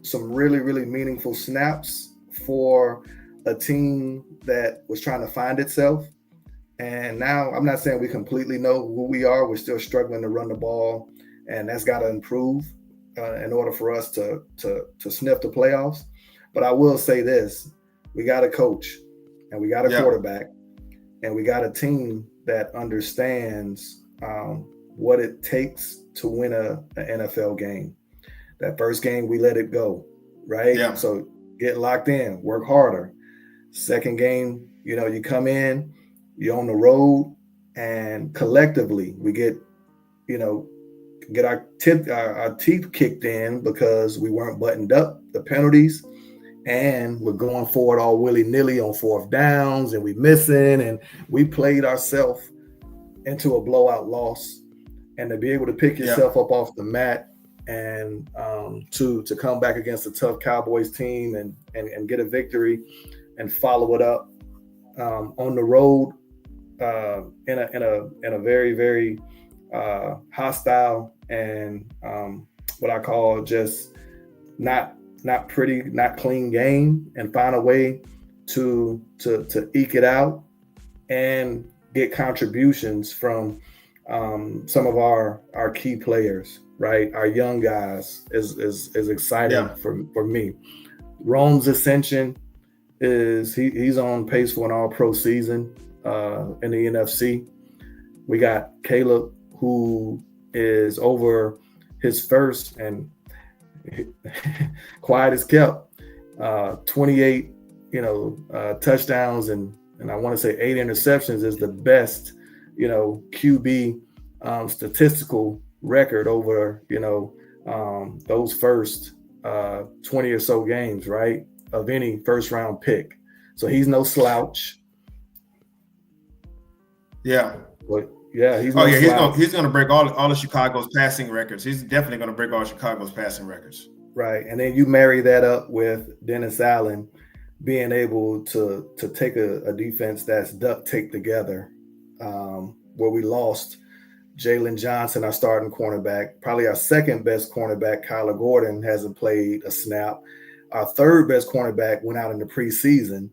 some really, really meaningful snaps for a team that was trying to find itself. And now I'm not saying we completely know who we are. We're still struggling to run the ball, and that's got to improve in order for us to sniff the playoffs. But I will say this. We got a coach, and we got a quarterback, and we got a team that understands what it takes to win an NFL game. That first game, we let it go, right? Yeah. So get locked in, work harder. Second game, you come in, you're on the road, and collectively we get our teeth kicked in because we weren't buttoned up, the penalties. And we're going forward all willy-nilly on 4th downs, and we missing, and we played ourselves into a blowout loss. And to be able to pick yourself up off the mat and to come back against a tough Cowboys team and get a victory and follow it up on the road in a very, very hostile and what I call just not pretty, not clean game, and find a way to eke it out and get contributions from some of our key players, right? Our young guys is exciting for me. Rome's ascension is he's on pace for an all-pro season in the NFC. We got Caleb, who is over his first and quiet as kept, 28, touchdowns and I want to say 8 interceptions is the best, QB statistical record over, those first 20 or so games, right, of any first round pick. So he's no slouch. Yeah. But yeah, he's Oh no yeah, slouch. he's gonna break all of Chicago's passing records. He's definitely gonna break all Chicago's passing records. Right. And then you marry that up with Dennis Allen being able to take a defense that's duct taped together, where we lost Jalen Johnson, our starting cornerback, probably our second best cornerback, Kyler Gordon, hasn't played a snap. Our third best cornerback went out in the preseason,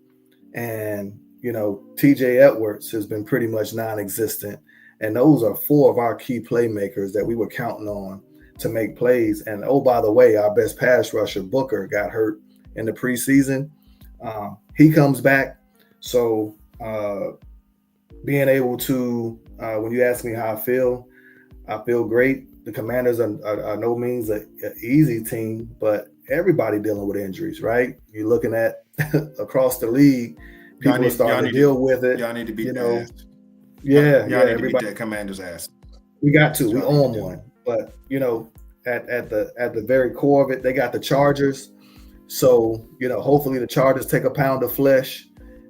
and TJ Edwards has been pretty much non-existent. And those are four of our key playmakers that we were counting on to make plays. And oh, by the way, our best pass rusher, Booker, got hurt in the preseason. He comes back. So being able to, when you ask me how I feel great. The Commanders are no means an easy team, but everybody dealing with injuries, right? You're looking at across the league, people are starting to deal with it. Y'all need to beat their ass. Yeah, y'all need to beat that Commander's ass. We got to. We own one, but at the very core of it, they got the Chargers. So hopefully the Chargers take a pound of flesh,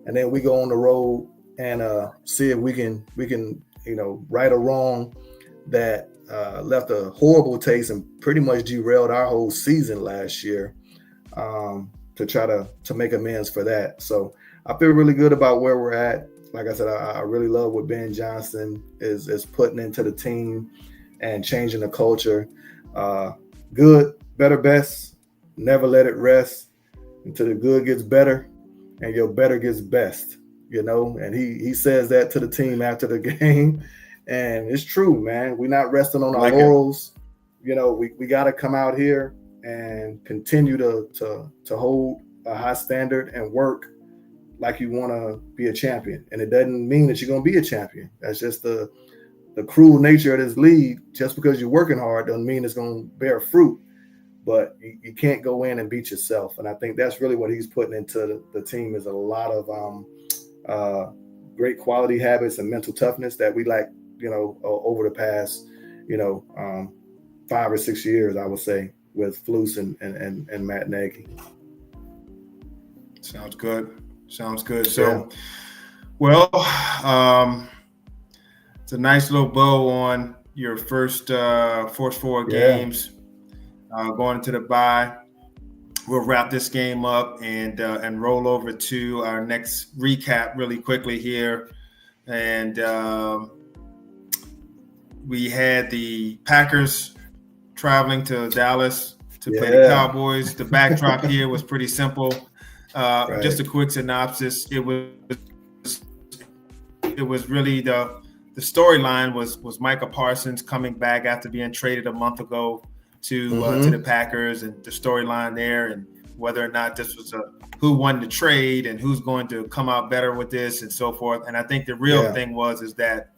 and then we go on the road and see if we can right or wrong that left a horrible taste and pretty much derailed our whole season last year, to try to make amends for that. So I feel really good about where we're at. Like I said, I really love what Ben Johnson is putting into the team and changing the culture. Good, better, best. Never let it rest until the good gets better and your better gets best. And he says that to the team after the game. And it's true, man. We're not resting on our laurels. We got to come out here and continue to hold a high standard and work like you want to be a champion. And it doesn't mean that you're going to be a champion. That's just the cruel nature of this league. Just because you're working hard doesn't mean it's going to bear fruit. But you can't go in and beat yourself. And I think that's really what he's putting into the team, is a lot of great quality habits and mental toughness that we lack, over the past, 5 or 6 years, I would say, with Flus and Matt Nagy. Sounds good. So, yeah. Well, it's a nice little bow on your first four games going into the bye. We'll wrap this game up and roll over to our next recap really quickly here. And we had the Packers traveling to Dallas to play the Cowboys. The backdrop here was pretty simple. Right. Just a quick synopsis. It was really the storyline was Micah Parsons coming back after being traded a month ago to the Packers, and the storyline there, and whether or not this was who won the trade and who's going to come out better with this and so forth. And I think the real thing is that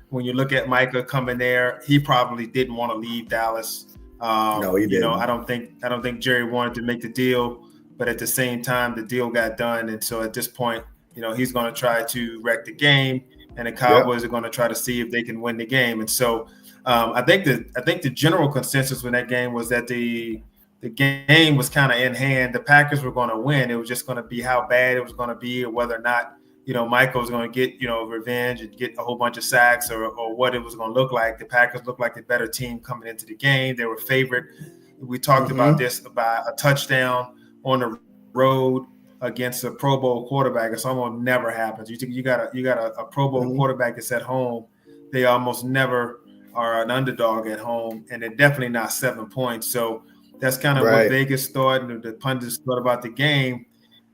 when you look at Micah coming there, he probably didn't want to leave Dallas. No, he didn't. I don't think Jerry wanted to make the deal, but at the same time, the deal got done. And so at this point, he's going to try to wreck the game, and the Cowboys are going to try to see if they can win the game. And so I think the general consensus with that game was that the game was kind of in hand. The Packers were going to win. It was just going to be how bad it was going to be, or whether or not Michael was going to get revenge and get a whole bunch of sacks, or what it was going to look like. The Packers looked like the better team coming into the game. They were favored. We talked about this, about a touchdown on the road against a Pro Bowl quarterback. It's almost never happens. You got a Pro Bowl quarterback that's at home. They almost never are an underdog at home, and they're definitely not 7 points. So that's kind of what Vegas thought and the pundits thought about the game.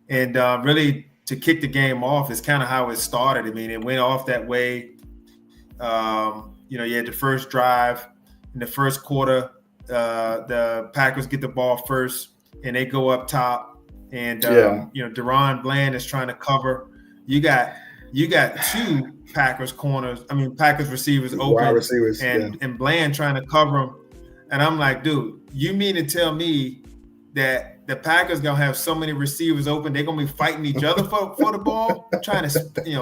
And really, to kick the game off is kind of how it started. I mean, it went off that way. You had the first drive in the first quarter. The Packers get the ball first, and they go up top. And Deron Bland is trying to cover. You got two Packers receivers open, and Bland trying to cover them. And I'm like, dude, you mean to tell me that the Packers gonna have so many receivers open, they're gonna be fighting each other for the ball, trying to pad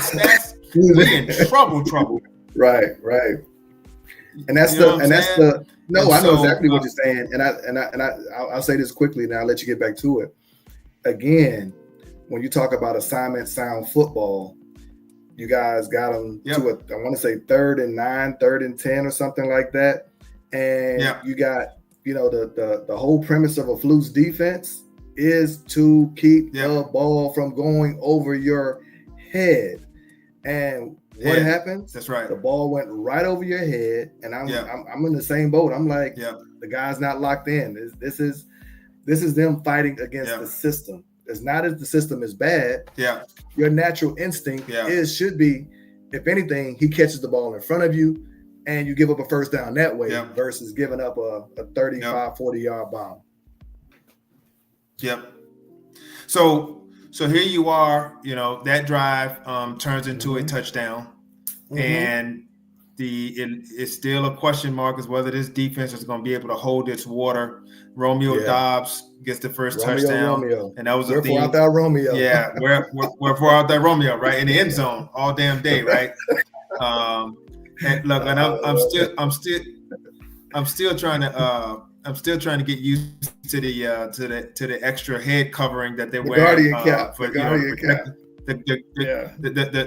stats? We in trouble. Right. And that's You know the what I'm and that's saying? the no, And I know so, exactly what you're saying. I'll say this quickly and I'll let you get back to it. Again, when you talk about assignment sound football, you guys got them to I want to say 3rd and 9, 3rd and 10 or something like that. And you got, the whole premise of a Fluke's defense is to keep the ball from going over your head. And what happened? That's right. The ball went right over your head, and I'm in the same boat. I'm like, the guy's not locked in. This is them fighting against the system. It's not that the system is bad. Yeah. Your natural instinct should be, if anything, he catches the ball in front of you, and you give up a first down that way versus giving up a 35, 40-yard bomb. Yep. So here you are, that drive turns into a touchdown, and it's still a question mark as whether this defense is going to be able to hold its water. Romeo Dobbs gets the first touchdown, and that was a theme. Wherefore out there, Romeo? Yeah, wherefore out there, Romeo? Right in the end zone all damn day, right? And look, and I'm still trying to get used to the extra head covering that they wear. Guardian cap. For, the guardian cap.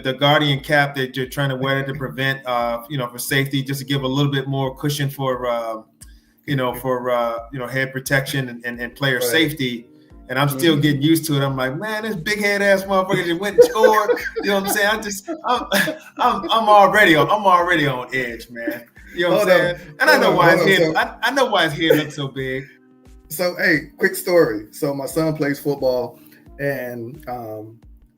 The guardian cap that you're trying to wear to prevent, for safety, just to give a little bit more cushion for, head protection and player safety. And I'm still getting used to it. I'm like, man, this big head ass motherfucker just went and scored. You know what I'm saying? I'm already on edge, man. You know what I'm saying? And I know why his head. I know why his head looks so big. So, hey, quick story. So my son plays football, and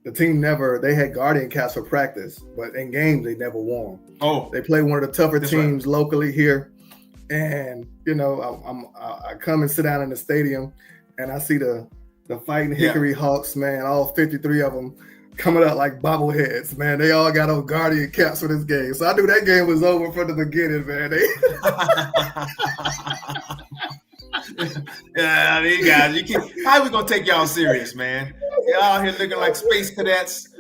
the team they had guardian caps for practice, but in games they never wore them. Oh, they play one of the tougher teams locally here, and I come and sit down in the stadium, and I see the Fighting Hickory Hawks, man, all 53 of them coming out like bobbleheads, man. They all got on guardian caps for this game. So I knew that game was over from the beginning, man. Yeah, these guys, how are we gonna take y'all serious, man? Y'all out here looking like space cadets.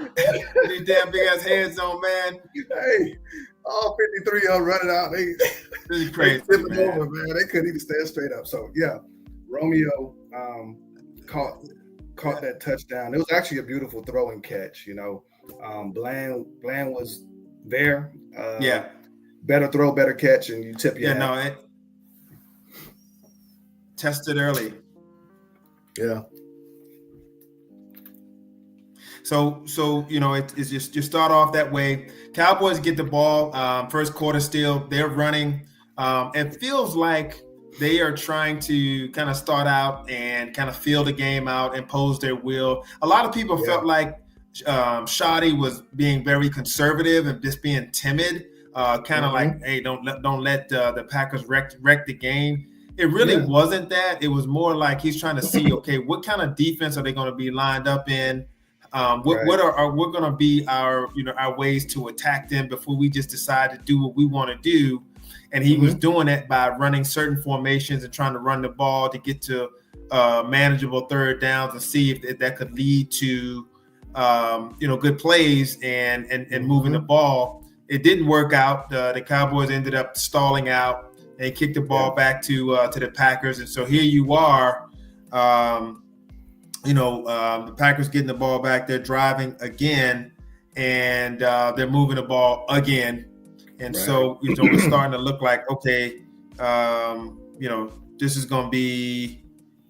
These damn big ass heads on, man. Hey, all 53 of them running out. This is crazy, man. Over, man. They couldn't even stand straight up. So Romeo caught that touchdown. It was actually a beautiful throw and catch. Bland was there. Better throw, better catch, and you tip your hat. It tested early. Yeah. So it's just you start off that way. Cowboys get the ball first quarter still. They're running. It feels like they are trying to kind of start out and kind of feel the game out, impose their will. A lot of people felt like Shoddy was being very conservative and just being timid, kind of like, hey, don't let the Packers wreck the game. It really wasn't that. It was more like he's trying to see, okay, what kind of defense are they going to be lined up in? What are going to be our ways to attack them before we just decide to do what we want to do? And he was doing it by running certain formations and trying to run the ball to get to manageable third downs and see if that could lead to good plays and moving the ball. It didn't work out. The Cowboys ended up stalling out. They kicked the ball back to the Packers, and so here you are. The Packers getting the ball back. They're driving again, and they're moving the ball again. And so, it's starting to look like, okay, this is going to be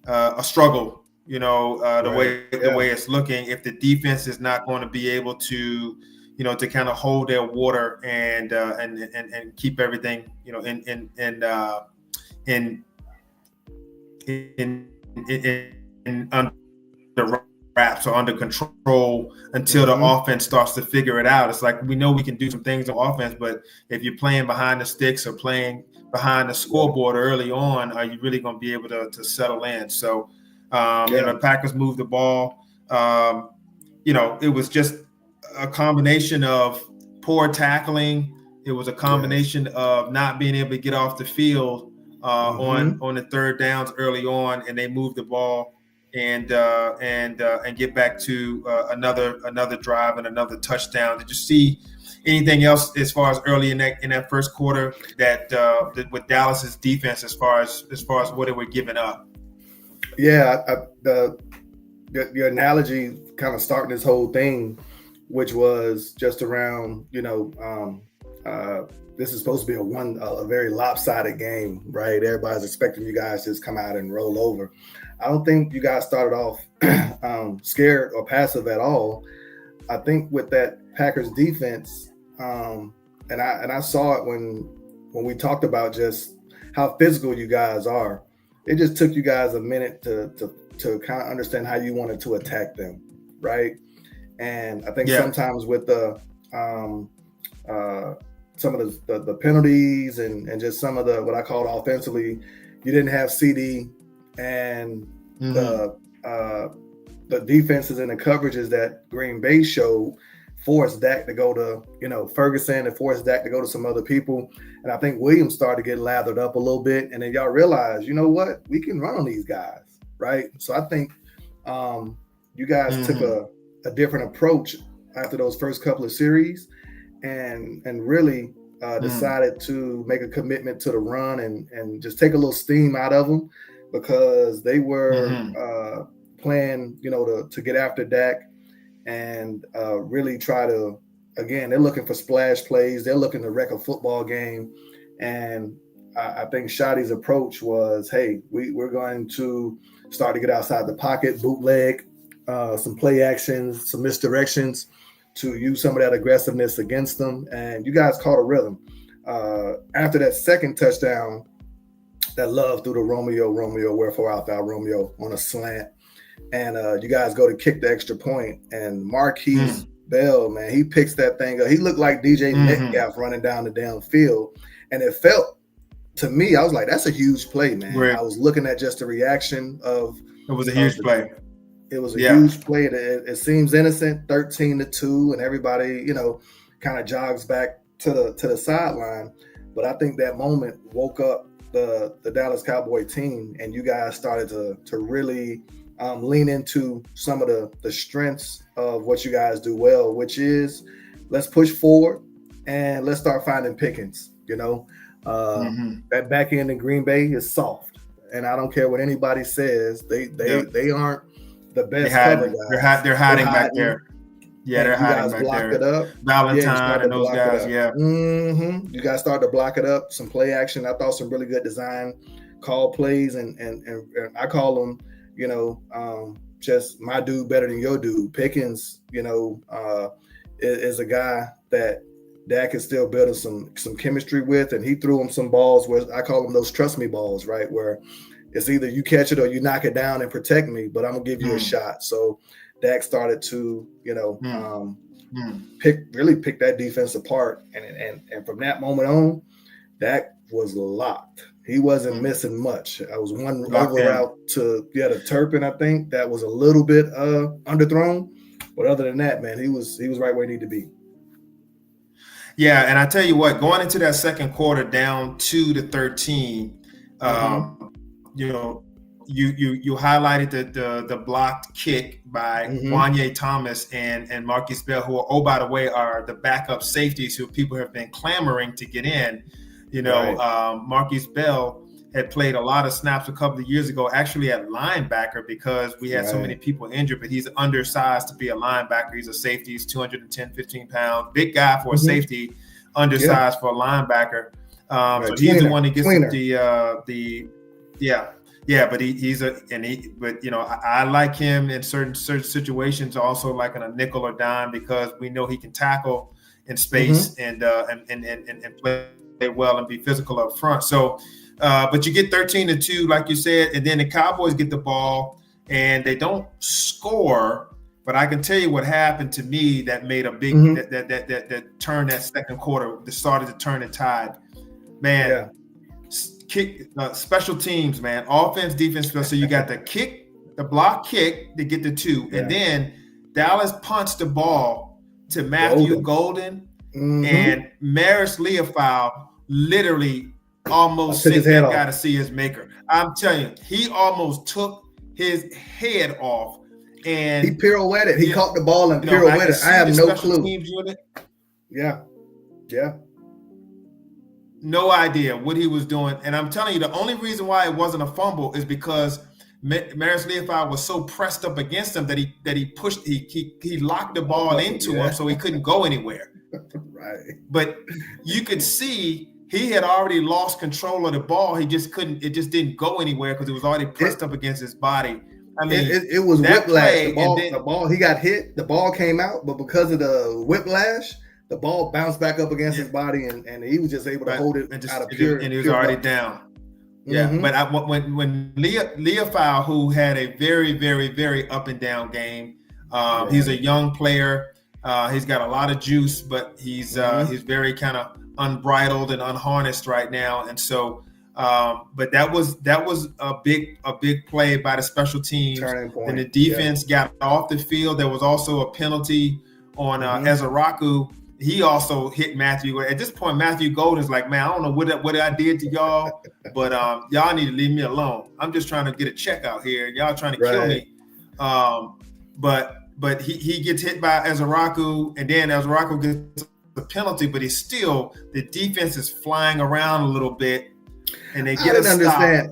a struggle, the way it's looking. If the defense is not going to be able to, to kind of hold their water and keep everything, in under wraps or under control until the offense starts to figure it out. It's like, we know we can do some things on offense, but if you're playing behind the sticks or playing behind the scoreboard early on, are you really going to be able to settle in? So, the Packers moved the ball. It was just a combination of poor tackling. It was a combination of not being able to get off the field on the third downs early on, and they moved the ball and get back to another drive and another touchdown. Did you see? Anything else as far as early in that first quarter that with Dallas's defense as far as what they were giving up? Yeah, your analogy kind of starting this whole thing, which was just around, this is supposed to be a very lopsided game, right? Everybody's expecting you guys to just come out and roll over. I don't think you guys started off scared or passive at all. I think with that Packers defense, and I saw it when we talked about just how physical you guys are. It just took you guys a minute to kind of understand how you wanted to attack them, right? And I think sometimes with the some of the penalties and just some of the what I call offensively, you didn't have CD and the defenses and the coverages that Green Bay showed forced Dak to go to Ferguson and forced Dak to go to some other people. And I think Williams started to get lathered up a little bit. And then y'all realize, you know what, we can run on these guys, right? So I think you guys took a different approach after those first couple of series and really decided to make a commitment to the run and just take a little steam out of them because they were playing, to get after Dak and really try to, again, they're looking for splash plays. They're looking to wreck a football game. And I think Shotty's approach was, hey, we're going to start to get outside the pocket, bootleg, some play actions, some misdirections to use some of that aggressiveness against them. And you guys caught a rhythm. After that second touchdown, that love through the Romeo, wherefore art thou Romeo on a slant. And you guys go to kick the extra point. And Marquise Bell, man, he picks that thing up. He looked like DJ Metcalf running down the damn field. And it felt, to me, I was like, that's a huge play, man. Right. I was looking at just the reaction of – It was a huge play. It was a huge play. It seems innocent, 13-2, and everybody, kind of jogs back to the sideline. But I think that moment woke up the Dallas Cowboy team, and you guys started to really lean into some of the strengths of what you guys do well, which is let's push forward and let's start finding pickings. That back end in Green Bay is soft, and I don't care what anybody says. They aren't the best cover guys. They're hiding back there. Yeah, they're hiding back there. It up. Valentine and those guys. Yeah. You guys started to block it up. Some play action. I thought some really good design call plays, and I call them, just my dude better than your dude. Pickens, is a guy that Dak is still building some chemistry with, and he threw him some balls where I call them those trust me balls, right? Where it's either you catch it or you knock it down and protect me, but I'm gonna give you a shot. So Dak started to, pick that defense apart, and from that moment on, Dak was locked. He wasn't missing much. I was one over route to Turpin. I think that was a little bit underthrown, but other than that, man, he was right where he needed to be. Yeah, and I tell you what, going into that second quarter down 2-13, you highlighted the blocked kick by Wanye Thomas and Marquise Bell, who, by the way, are the backup safeties who people have been clamoring to get in. Marquise Bell had played a lot of snaps a couple of years ago, actually at linebacker, because we had so many people injured, but he's undersized to be a linebacker. He's a safety. He's 210, 15 pounds. Big guy for a safety, undersized for a linebacker. So he's the one that gets I like him in certain situations, also like in a nickel or dime, because we know he can tackle in space and play well and be physical up front. So, but you get 13-2, like you said, and then the Cowboys get the ball and they don't score. But I can tell you what happened to me that made a big that turned that second quarter, that started to turn the tide. Man, special teams, man, offense, defense. So you got the block kick to get the 2, and then Dallas punched the ball to Matthew Golden, and Maris Leofau literally almost sent that guy to see his maker. I'm telling you, he almost took his head off. And he pirouetted. He caught the ball and pirouetted. I have no clue. Yeah. No idea what he was doing. And I'm telling you, the only reason why it wasn't a fumble is because Maris Leafau was so pressed up against him that he locked the ball into him so he couldn't go anywhere. Right. But you could see he had already lost control of the ball. It just didn't go anywhere because it was already pressed up against his body. I mean, it was whiplash. The ball, he got hit, the ball came out, but because of the whiplash, the ball bounced back up against his body, and he was just able to hold it out of pure. And he was already down. Yeah, but when Leafau, who had a very, very, very up and down game, he's a young player. He's got a lot of juice, but he's very kind of unbridled and unharnessed right now. And so, but that was a big play by the special teams. Turning point. And the defense got off the field. There was also a penalty on Ezeraku. He also hit Matthew. At this point, Matthew Golden's like, man, I don't know what I did to y'all, but y'all need to leave me alone. I'm just trying to get a check out here. Y'all trying to kill me. But he gets hit by Ezeraku, and then Ezeraku gets the penalty, but the defense is flying around a little bit, and they get a stop.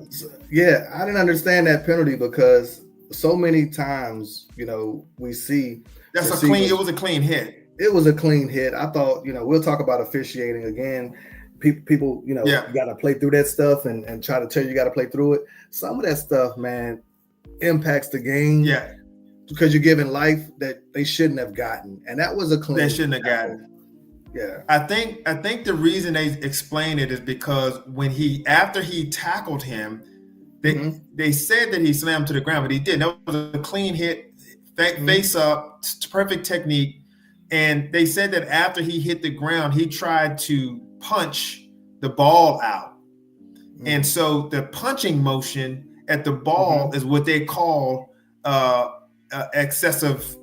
Yeah, I didn't understand that penalty because so many times, we see it was a clean hit. It was a clean hit. I thought, we'll talk about officiating again. People, you got to play through that stuff and try to tell you got to play through it. Some of that stuff, man, impacts the game. Yeah. Because you're giving life that they shouldn't have gotten. And that was a clean. They shouldn't have gotten. Yeah. I think the reason they explain it is because after he tackled him, they said that he slammed to the ground, but he didn't. That was a clean hit, face up, perfect technique. And they said that after he hit the ground, he tried to punch the ball out. And so the punching motion at the ball is what they call excessive,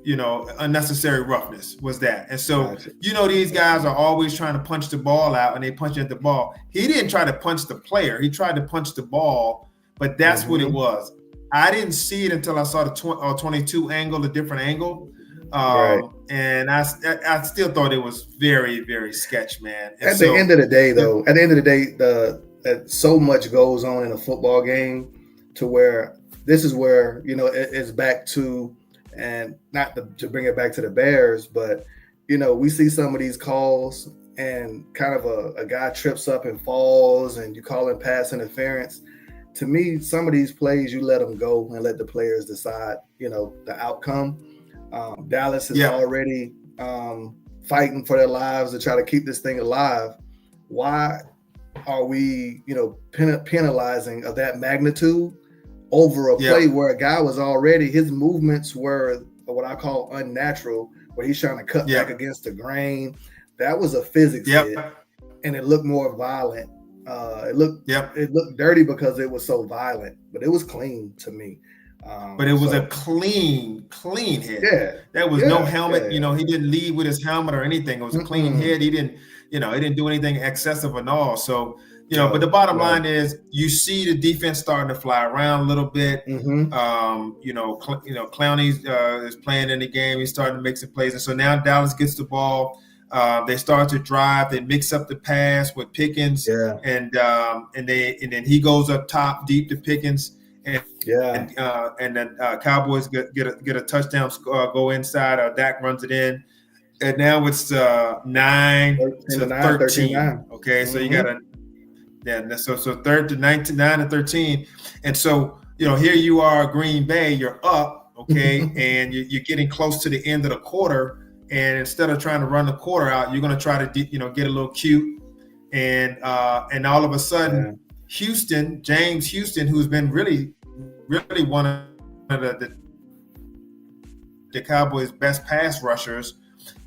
unnecessary roughness was that. And so, these guys are always trying to punch the ball out and they punch at the ball. He didn't try to punch the player. He tried to punch the ball, but that's what it was. I didn't see it until I saw the 22 angle, a different angle. And I still thought it was very, very sketch, man. And at the end of the day, so much goes on in a football game to where this is where, it's back to, and not to bring it back to the Bears, but, we see some of these calls and kind of a guy trips up and falls and you call him pass interference. To me, some of these plays, you let them go and let the players decide, the outcome. Dallas is already fighting for their lives to try to keep this thing alive. Why are we, penalizing of that magnitude over a play where a guy was already, his movements were what I call unnatural, where he's trying to cut back against the grain. That was a physics hit, and it looked more violent. It looked dirty because it was so violent, but it was clean to me. But it was a clean hit. Yeah. There was no helmet. He didn't lead with his helmet or anything. It was a clean hit. He didn't do anything excessive at all. So, but the bottom line is you see the defense starting to fly around a little bit. Clowney is playing in the game. He's starting to make some plays. And so now Dallas gets the ball. They start to drive. They mix up the pass with Pickens. And then he goes up top deep to Pickens. And then Cowboys get a touchdown, go inside. Dak runs it in, and now it's 9-13. Okay, so you got so third to 9-13, and so here you are, Green Bay, you're up, okay, and you're getting close to the end of the quarter, and instead of trying to run the quarter out, you're going to try to get a little cute, and all of a sudden, James Houston, who's been really one of the Cowboys' best pass rushers,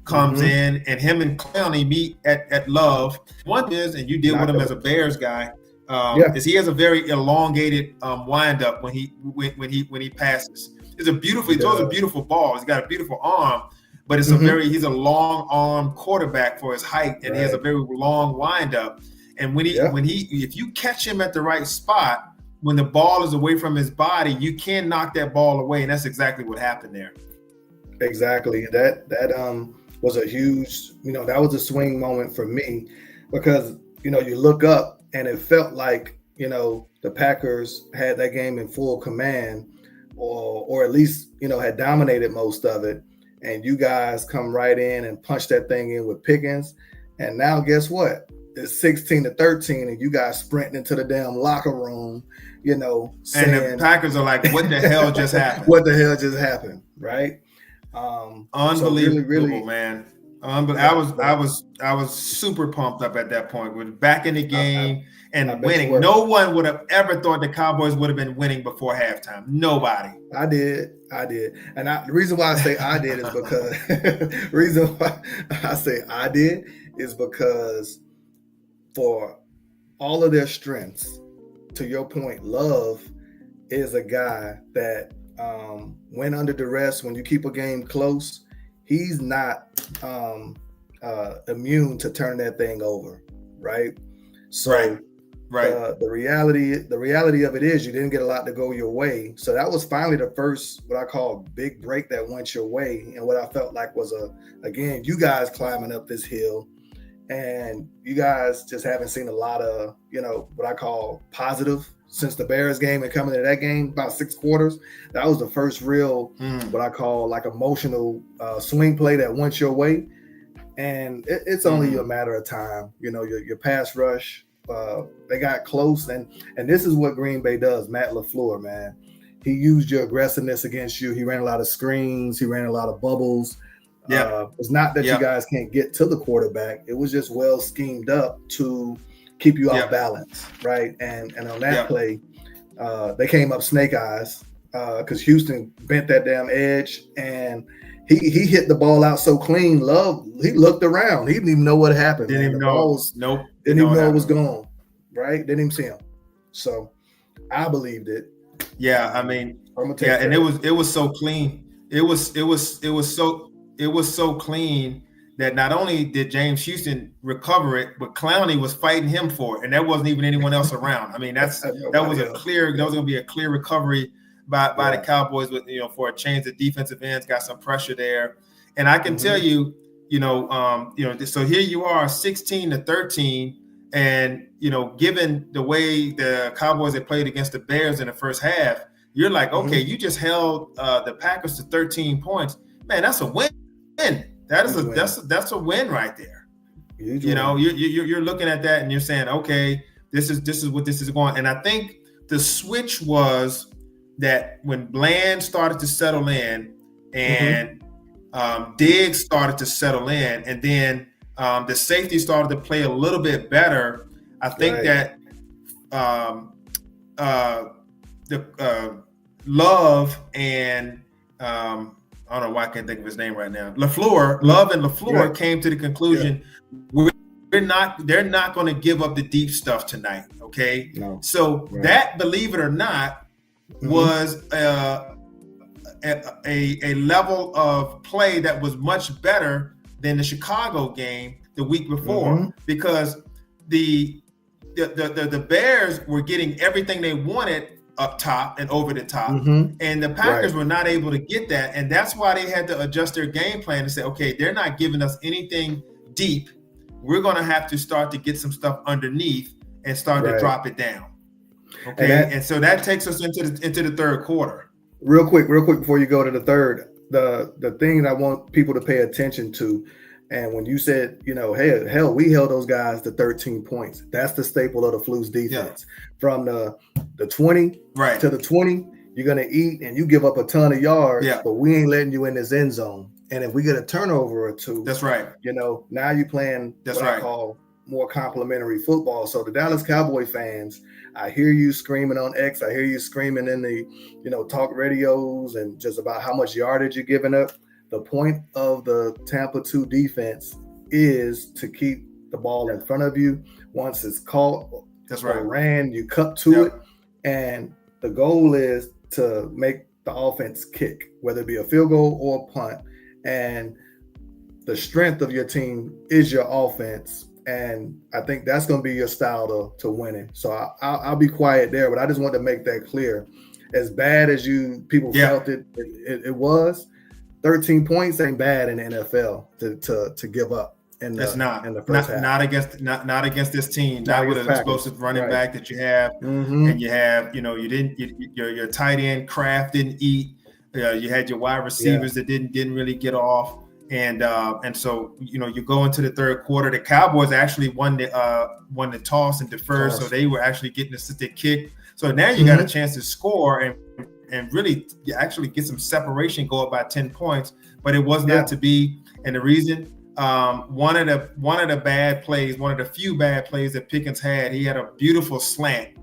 comes in, and him and Clowney meet at Love. One is, and you deal with him as a Bears guy, is he has a very elongated windup when he passes. He throws a beautiful ball. He's got a beautiful arm, but it's he's a long arm quarterback for his height, and he has a very long windup. And if you catch him at the right spot, when the ball is away from his body, you can knock that ball away, and that's exactly what happened there. Exactly. was a huge, that was a swing moment for me because, you look up and it felt like, the Packers had that game in full command or at least, had dominated most of it. And you guys come right in and punch that thing in with Pickens. And now guess what? It's 16-13 and you guys sprinting into the damn locker room, saying, and the Packers are like, what the hell just happened? What the hell just happened, right? Unbelievable, so really, man. I was super pumped up at that point. We're back in the game and winning. No one would have ever thought the Cowboys would have been winning before halftime. Nobody. I did. And the reason why I say I did is because for all of their strengths, to your point, Love is a guy that when under duress, when you keep a game close, he's not immune to turn that thing over, right? So right. The reality of it is you didn't get a lot to go your way. So that was finally the first, what I call big break that went your way. And what I felt like was again, you guys climbing up this hill and you guys just haven't seen a lot of, what I call positive since the Bears game and coming to that game, about 6 quarters. That was the first real, what I call like emotional swing play that went your way. And it's only a matter of time. Your pass rush, they got close. And this is what Green Bay does. Matt LaFleur, man. He used your aggressiveness against you. He ran a lot of screens. He ran a lot of bubbles. It's not that you guys can't get to the quarterback. It was just well schemed up to keep you off balance, right? And on that play, they came up snake eyes because Houston bent that damn edge and he hit the ball out so clean. Love, he looked around. He didn't even know what happened. Didn't even know. Nope. Didn't even know it was gone, right? Didn't even see him. So I believed it. Yeah, I mean, and it was so clean. It was so clean that not only did James Houston recover it, but Clowney was fighting him for it, and there wasn't even anyone else around. I mean, that was going to be a clear recovery by the Cowboys with for a change. The defensive ends got some pressure there, and I can tell you, so here you are, 16-13, and given the way the Cowboys had played against the Bears in the first half, you're like, okay, you just held the Packers to 13 points, man. That's a win. That's a win right there. You're looking at that and you're saying, okay, this is what this is going. And I think the switch was that when Bland started to settle in and Diggs started to settle in, and then the safety started to play a little bit better. I think that the Love and I don't know why I can't think of his name right now. Love and LaFleur came to the conclusion they're not going to give up the deep stuff tonight. Okay, so that, believe it or not, was a level of play that was much better than the Chicago game the week before because the Bears were getting everything they wanted up top and over the top, and the Packers were not able to get that, and that's why they had to adjust their game plan and say, okay, they're not giving us anything deep. We're going to have to start to get some stuff underneath and start to drop it down. Okay, and so that takes us into the third quarter. Real quick before you go to the third, the thing that I want people to pay attention to. And when you said, hell, we held those guys to 13 points. That's the staple of the Flu's defense. From the 20 to the 20, you're going to eat and you give up a ton of yards, but we ain't letting you in this end zone. And if we get a turnover or two, that's right. Now you're playing I call more complimentary football. So the Dallas Cowboy fans, I hear you screaming on X. I hear you screaming in the, talk radios and just about how much yardage you're giving up. The point of the Tampa 2 defense is to keep the ball in front of you. Once it's caught or ran, you cut to it. And the goal is to make the offense kick, whether it be a field goal or a punt. And the strength of your team is your offense. And I think that's going to be your style to winning. So I'll be quiet there, but I just want to make that clear. As bad as people felt it was, 13 points ain't bad in the NFL to give up in It's the first half. Not against this team. Not Not with against an Packers. explosive running Right. back that you have, and you have your tight end Kraft didn't eat. You had your wide receivers that didn't really get off, and so you go into the third quarter. The Cowboys actually won the toss and deferred, so they were actually getting assisted kick. So now you got a chance to score and really actually get some separation, go up by 10 points, but it was not to be. And the reason, one of the bad plays, one of the few bad plays that Pickens had, he had a beautiful slant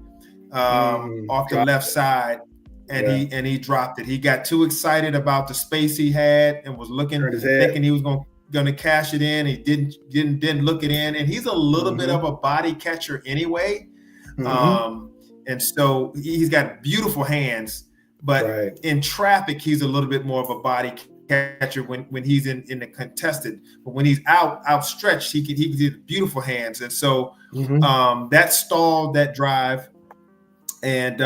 off the left side, and he dropped it. He got too excited about the space he had and was thinking he was going to cash it in. He didn't look it in, and he's a little bit of a body catcher anyway. And so he's got beautiful hands, but in traffic, he's a little bit more of a body catcher when he's in the contested. But when he's outstretched, he did beautiful hands. And so that stalled that drive, and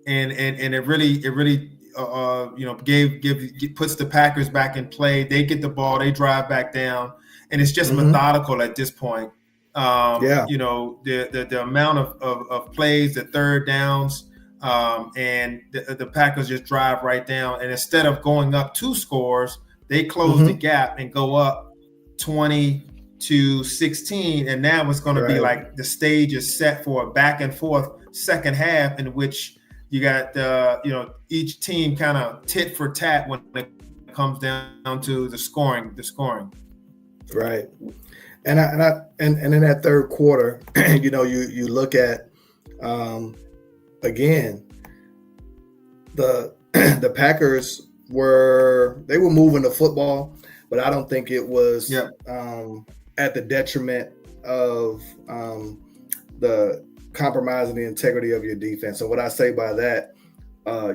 it really puts the Packers back in play. They get the ball, they drive back down, and it's just methodical at this point. The amount of plays, the third downs, and the Packers just drive right down. And instead of going up 2 scores, they close the gap and go up 20-16. And now it's going to be like the stage is set for a back and forth second half, in which you got each team kind of tit for tat when it comes down to the scoring. Right. And in that third quarter, you look at again, the Packers were moving the football, but I don't think it was at the detriment of the compromising the integrity of your defense. And what I say by that,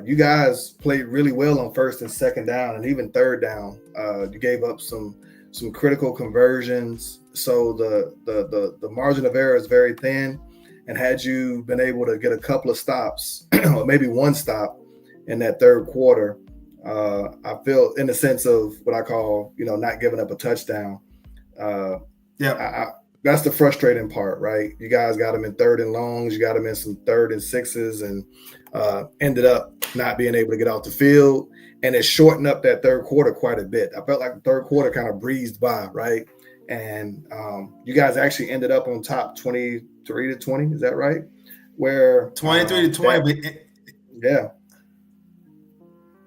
you guys played really well on first and second down, and even third down. You gave up some critical conversions, so the margin of error is very thin. And had you been able to get a couple of stops, or maybe one stop in that third quarter, I feel, in the sense of what I call, not giving up a touchdown. That's the frustrating part, right? You guys got them in third and longs, you got them in some third and sixes, and ended up not being able to get off the field. And it shortened up that third quarter quite a bit. I felt like the third quarter kind of breezed by, right? And you guys actually ended up on top 23-20. Is that right? Where 23-20.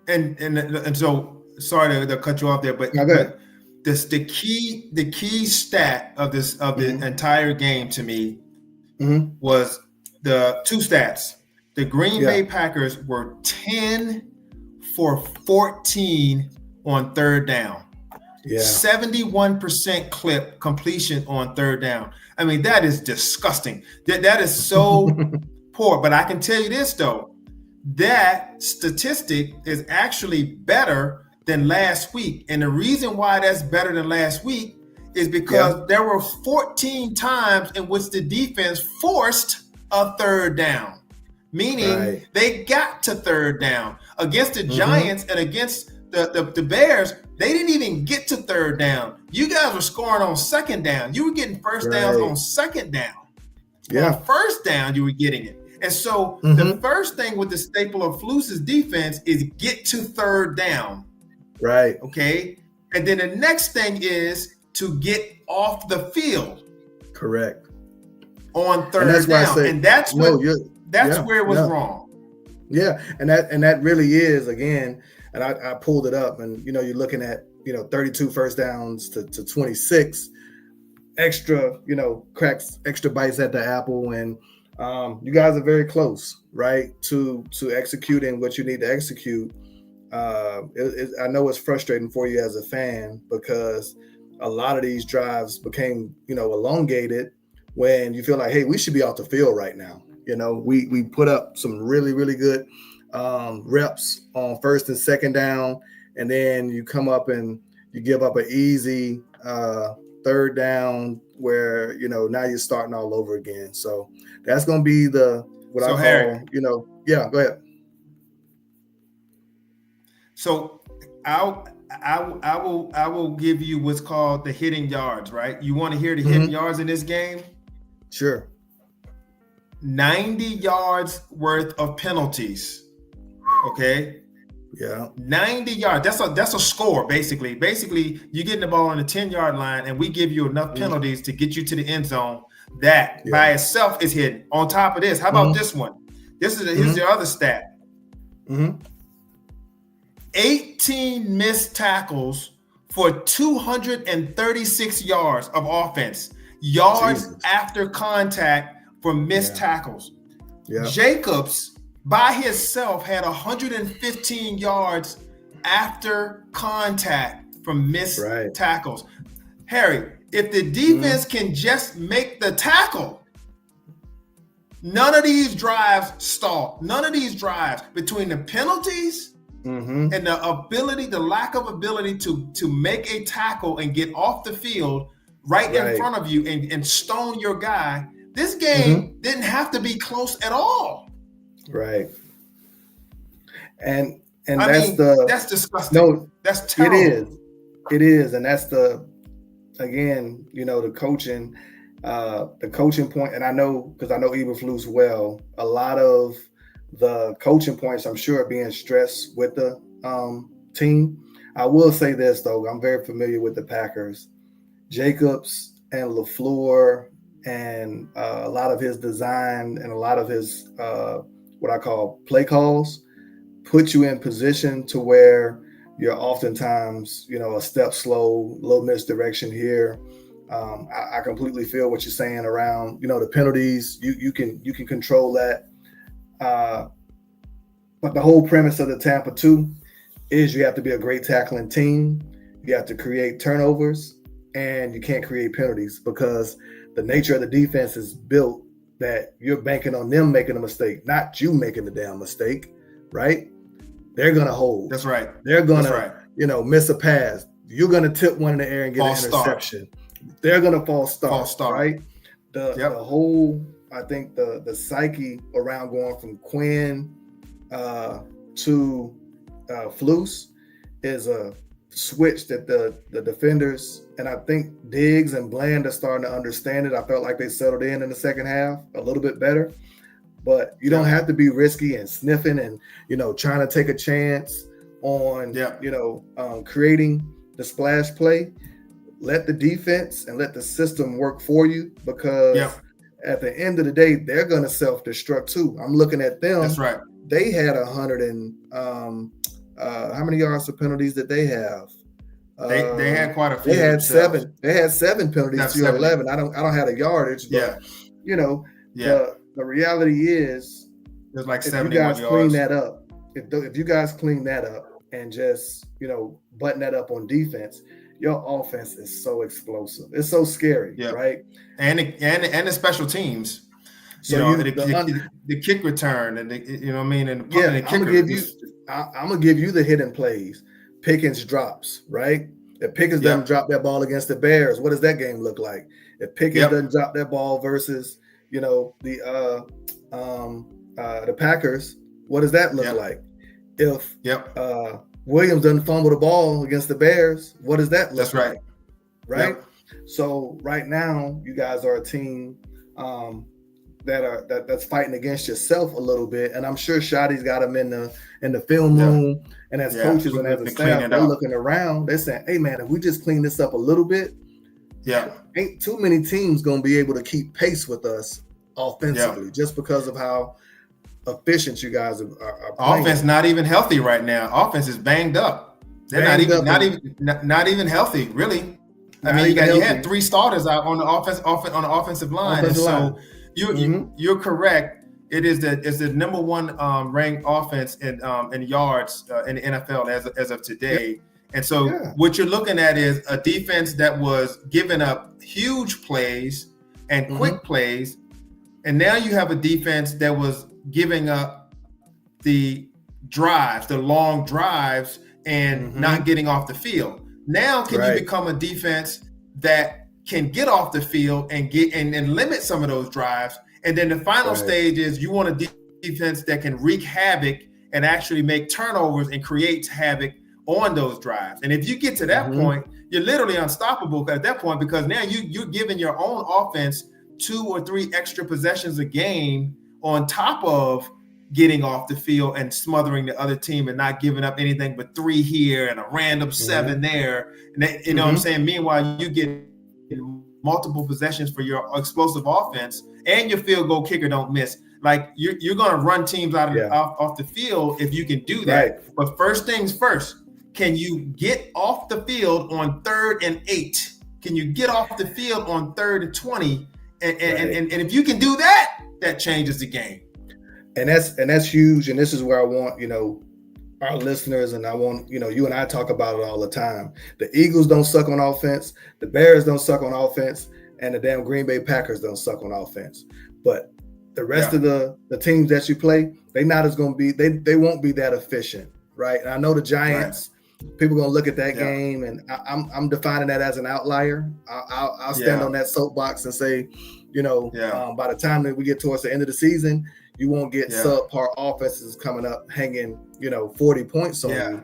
And so sorry to cut you off there, but the key stat of the entire game to me was the 2 stats. The Green Bay Packers were 10 for 14 on third down. 71% clip completion on third down. I mean, that is disgusting. That is so poor. But I can tell you this, though. That statistic is actually better than last week. And the reason why that's better than last week is because there were 14 times in which the defense forced a third down, meaning they got to third down. Against the Giants and against the Bears, they didn't even get to third down. You guys were scoring on second down. You were getting first downs on second down. On first down, you were getting it. And so the first thing with the staple of Fluce's defense is get to third down. Right. Okay. And then the next thing is to get off the field. Correct. On third down. And that's where it was wrong. Yeah. And that really is, again, and I pulled it up, and you're looking at 32 first downs to 26, extra cracks, extra bites at the apple, and you guys are very close, right, to executing what you need to execute. I know it's frustrating for you as a fan, because a lot of these drives became elongated when you feel like, hey, we should be off the field right now. We put up some really, really good reps on first and second down, and then you come up and you give up an easy third down where now you're starting all over again. So that's going to be what I call, go ahead. So I will give you what's called the hitting yards, right? You want to hear the hitting yards in this game? Sure. 90 yards worth of penalties. Okay. Yeah. 90 yards. That's a score, basically. Basically, you're getting the ball on the 10-yard line, and we give you enough penalties to get you to the end zone. That by itself is hidden. On top of this, how about this one? Here's the other stat. 18 missed tackles for 236 yards of offense. Yards after contact for missed tackles. Yeah. Jacobs by himself had 115 yards after contact from missed tackles. Harry, if the defense can just make the tackle, none of these drives stall. None of these drives between the penalties and the lack of ability to make a tackle and get off the field right in front of you and stone your guy. This game didn't have to be close at all. Right. And that's disgusting. No, that's terrible. It is. And that's again, the coaching point. And I know, because I know Eberflus well, a lot of the coaching points, I'm sure, are being stressed with the team. I will say this, though. I'm very familiar with the Packers. Jacobs and LaFleur and a lot of his design and a lot of his what I call play calls put you in position to where you're oftentimes, a step slow, a little misdirection here. I completely feel what you're saying around, the penalties. You can control that. But the whole premise of the Tampa 2 is you have to be a great tackling team. You have to create turnovers, and you can't create penalties because the nature of the defense is built that you're banking on them making a mistake, not you making the damn mistake, right? They're going to hold. That's right. They're going to, miss a pass. You're going to tip one in the air and get an interception. They're going to false start, right? The whole, I think the psyche around going from Quinn to Flus is a switch that the defenders, and I think Diggs and Bland are starting to understand it. I felt like they settled in the second half a little bit better. But you don't have to be risky and sniffing and, trying to take a chance on, creating the splash play. Let the defense and let the system work for you, because at the end of the day, they're going to self-destruct too. I'm looking at them. That's right. They had 100 and how many yards of penalties did they have? They had quite a few. They had seven. They had 7 penalties to 11. I don't have a yardage, but the reality is, there's like if 71 you guys yards. clean that up, if you guys clean that up and just button that up on defense, your offense is so explosive. It's so scary, right? And the special teams. So the kick return and And the kicker. I'm gonna give you the hidden plays. Pickens drops, right? If Pickens doesn't drop that ball against the Bears, what does that game look like? If Pickens doesn't drop that ball versus the Packers, what does that look like? If Williams doesn't fumble the ball against the Bears, what does that look like? Right? Yep. So right now, you guys are a team that's fighting against yourself a little bit, and I'm sure Shotty's got them in the film room, and as coaches and as a staff, they're looking around. They're saying, "Hey, man, if we just clean this up a little bit, ain't too many teams gonna be able to keep pace with us offensively, just because of how efficient you guys are playing." Offense not even healthy right now. Offense is banged up. They're not even healthy, really. You had 3 starters out on the offensive line. So you're correct. It is the number 1 ranked offense in yards in the NFL as of today. Yep. And so what you're looking at is a defense that was giving up huge plays and quick plays. And now you have a defense that was giving up the drives, the long drives, and not getting off the field. Now can you become a defense that can get off the field and get and limit some of those drives? And then the final stage is you want a defense that can wreak havoc and actually make turnovers and create havoc on those drives. And if you get to that point, you're literally unstoppable at that point, because now you're giving your own offense 2 or 3 extra possessions a game on top of getting off the field and smothering the other team and not giving up anything but 3 here and a random 7 there. And they, you know what I'm saying? Meanwhile, you get multiple possessions for your explosive offense, and your field goal kicker don't miss. Like you're going to run teams out of off the field if you can do that. Right. But first things first, can you get off the field on 3rd and 8? Can you get off the field on 3rd and 20? And if you can do that, that changes the game. And that's huge. And this is where I want, our listeners, and I want, you and I talk about it all the time. The Eagles don't suck on offense. The Bears don't suck on offense. And the damn Green Bay Packers don't suck on offense. But the rest of the teams that you play, they not as going to be, they won't be that efficient, right? And I know the Giants, people are going to look at that game, and I'm defining that as an outlier. I'll stand on that soapbox and say, by the time that we get towards the end of the season, you won't get subpar offenses coming up hanging, 40 points on you.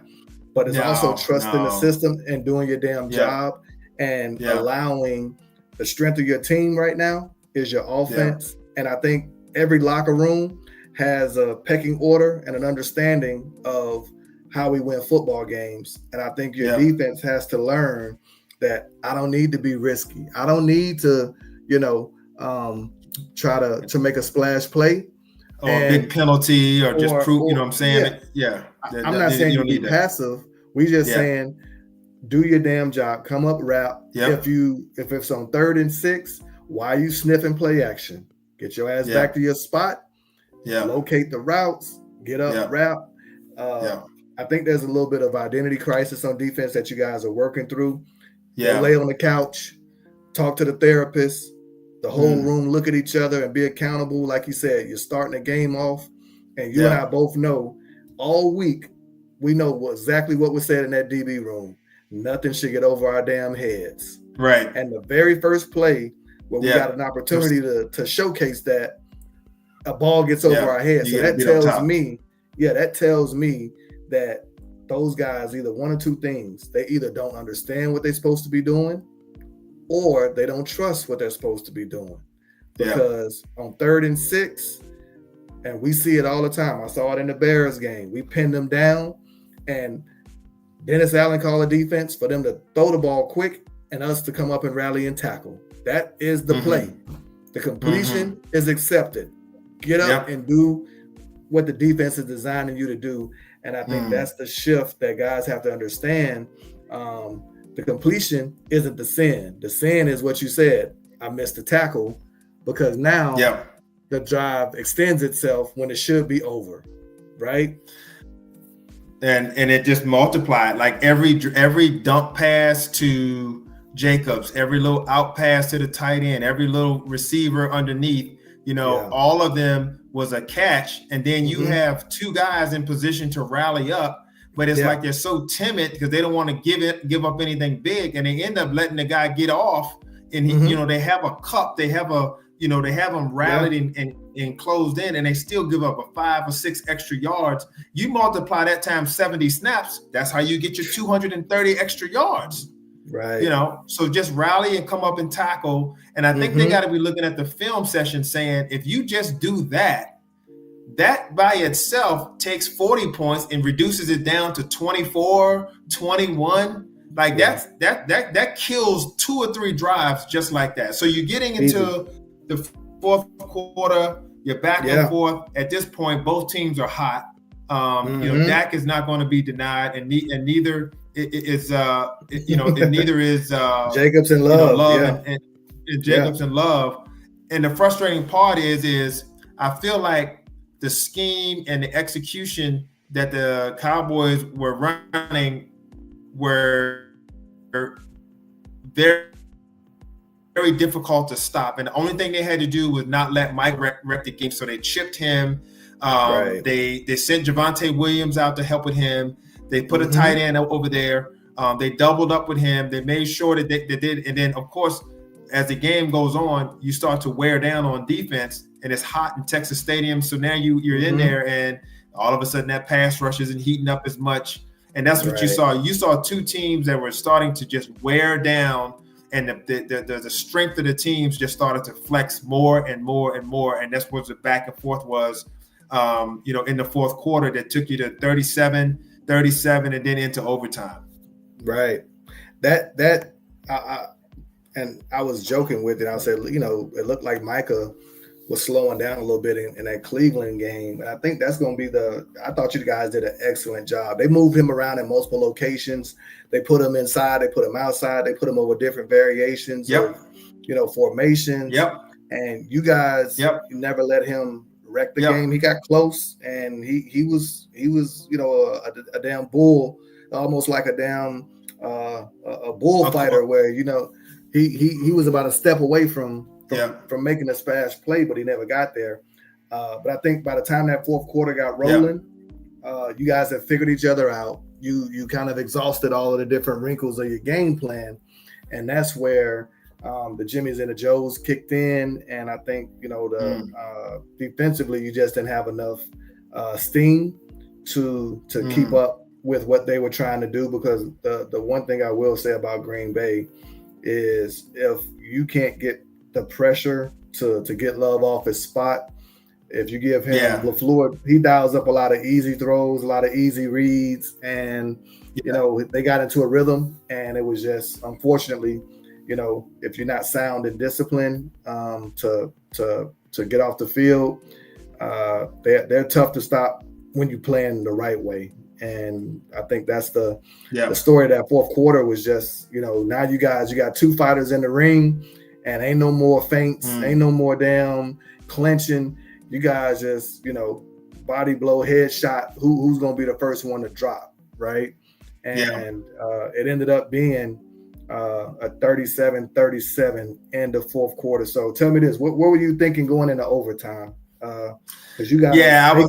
But it's also trusting the system and doing your damn job and allowing the strength of your team right now is your offense. And I think every locker room has a pecking order and an understanding of how we win football games. And I think your defense has to learn that I don't need to be risky. I don't need to, try to make a splash play. Or a big penalty or just prove, you know what I'm saying? I'm not saying you be passive. We just saying do your damn job. Come up rap. If it's on 3rd and 6, why are you sniffing play action? Get your ass back to your spot. Locate the routes. Get up rap. I think there's a little bit of identity crisis on defense that you guys are working through. Lay on the couch, talk to the therapist. The whole room look at each other and be accountable. Like you said, you're starting the game off, and you and I both know all week, we know exactly what was said in that DB room. Nothing should get over our damn heads. Right. And the very first play where we got an opportunity to showcase that, a ball gets over our heads. So that tells me that those guys, either one or two things, they either don't understand what they're supposed to be doing, or they don't trust what they're supposed to be doing. Because on 3rd and 6, and we see it all the time. I saw it in the Bears game. We pinned them down, and Dennis Allen called a defense for them to throw the ball quick and us to come up and rally and tackle. That is the play. The completion is accepted. Get up and do what the defense is designing you to do. And I think that's the shift that guys have to understand. The completion isn't the sin. The sin is what you said. I missed the tackle, because now the drive extends itself when it should be over, right? And it just multiplied. Like every dump pass to Jacobs, every little out pass to the tight end, every little receiver underneath, all of them was a catch. And then you have 2 guys in position to rally up. But it's like they're so timid because they don't want to give up anything big, and they end up letting the guy get off. And they have a cup, they have them rallied and closed in, and they still give up a 5 or 6 extra yards. You multiply that times 70 snaps, that's how you get your 230 extra yards. Right. So just rally and come up and tackle. And I think they got to be looking at the film session saying, if you just do that by itself takes 40 points and reduces it down to 24, 21. Like that kills 2 or 3 drives just like that. So you're getting into the 4th quarter, you're back and forth. At this point, both teams are hot. Dak is not going to be denied, and neither is neither is Jacobs and Love. And Jacobs and Love. And the frustrating part is I feel like the scheme and the execution that the Cowboys were running were very, very difficult to stop. And the only thing they had to do was not let Mike wreck the game. So they chipped him. They sent Javonte Williams out to help with him. They put a tight end over there. They doubled up with him. They made sure that they did. And then, of course, as the game goes on, you start to wear down on defense. And it's hot in Texas Stadium, so now you're in there, and all of a sudden that pass rush isn't heating up as much. And that's what you Right. saw. You saw two teams that were starting to just wear down, and the strength of the teams just started to flex more and more and more. And that's what the back and forth was, in the fourth quarter that took you to 37, and then into overtime. Right. I and I was joking with it. I said, it looked like Micah was slowing down a little bit in that Cleveland game. And I think that's going to be I thought you guys did an excellent job. They moved him around in multiple locations. They put him inside, they put him outside, they put him over different variations of, formations. Yep. And you guys never let him wreck the game. He got close, and he was, a damn bull, almost like a damn a bullfighter where, he was about a step away from making a splash play, but he never got there. But I think by the time that fourth quarter got rolling, you guys have figured each other out. You kind of exhausted all of the different wrinkles of your game plan, and that's where the Jimmies and the Joes kicked in. And I think defensively, you just didn't have enough steam to keep up with what they were trying to do. Because the one thing I will say about Green Bay is if you can't get the pressure to get Love off his spot, if you give him LaFleur, he dials up a lot of easy throws, a lot of easy reads, and they got into a rhythm. And it was just, unfortunately, if you're not sound and disciplined to get off the field, they're tough to stop when you're playing the right way. And I think that's the story of that fourth quarter was just, now you got two fighters in the ring, and ain't no more feints, ain't no more damn clenching. You guys just, body blow, headshot, who's going to be the first one to drop, right? And it ended up being a 37-37 in the fourth quarter. So tell me this, what were you thinking going into overtime? Because you guys,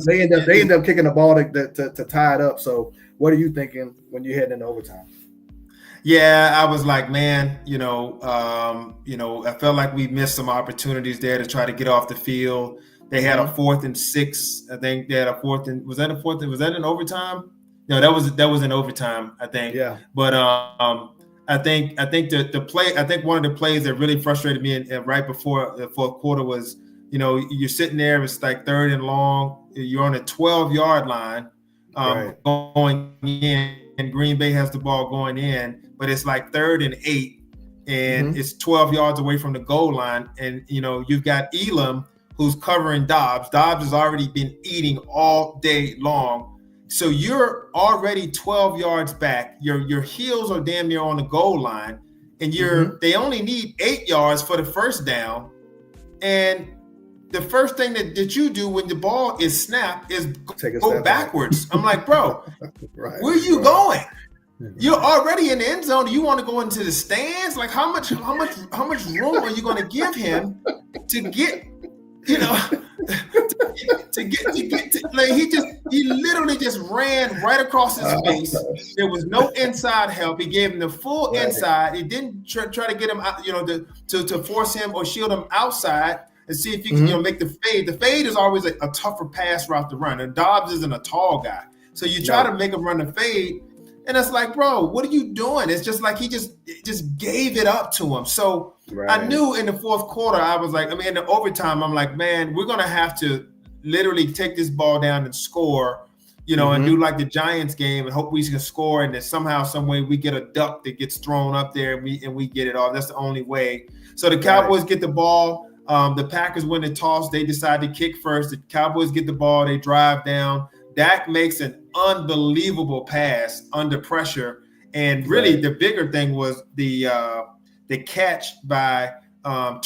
they end up kicking the ball to tie it up. So what are you thinking when you're heading into overtime? Yeah, I was like, man, I felt like we missed some opportunities there to try to get off the field. They had a 4th and 6. I think they had a 4th and was that in overtime? No, that was in overtime, I think. Yeah. But I think the play. I think one of the plays that really frustrated me and right before the fourth quarter was, you're sitting there. It's like 3rd and long. You're on a 12-yard line going in, and Green Bay has the ball going in, but it's like 3rd and 8, and it's 12 yards away from the goal line. And, you've got Elam who's covering Dobbs. Dobbs has already been eating all day long. So you're already 12 yards back. Your heels are damn near on the goal line, and they only need 8 yards for the first down. And the first thing that you do when the ball is snapped is go backwards. I'm like, bro, where are you going? You're already in the end zone. Do you want to go into the stands? Like, how much room are you going to give him to get? To get like he literally just ran right across his face. There was no inside help. He gave him the full inside. He didn't try to get him out, to force him or shield him outside and see if you can make the fade. The fade is always a tougher pass route to run. And Dobbs isn't a tall guy, so you try to make him run the fade, and it's like, bro, what are you doing? It's just like he just gave it up to him. So I knew in the fourth quarter, I was like, in the overtime, I'm like, man, we're gonna have to literally take this ball down and score, and do like the Giants game and hope we can score, and then somehow, some way, we get a duck that gets thrown up there and we get it off. That's the only way. So the Cowboys get the ball. The Packers win the toss. They decide to kick first. The Cowboys get the ball. They drive down. Dak makes an unbelievable pass under pressure. And really, the bigger thing was the catch by by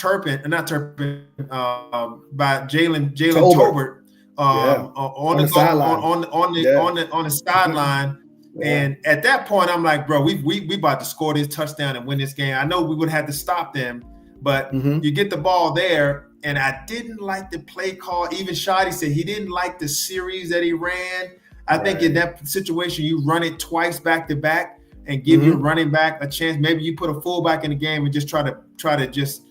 Jalen Tolbert on the sideline. And at that point, I'm like, bro, we about to score this touchdown and win this game. I know we would have to stop them, but you get the ball there. And I didn't like the play call. Even Shadi said he didn't like the series that he ran. I think in that situation, you run it twice back to back and give your running back a chance. Maybe you put a fullback in the game and just try to just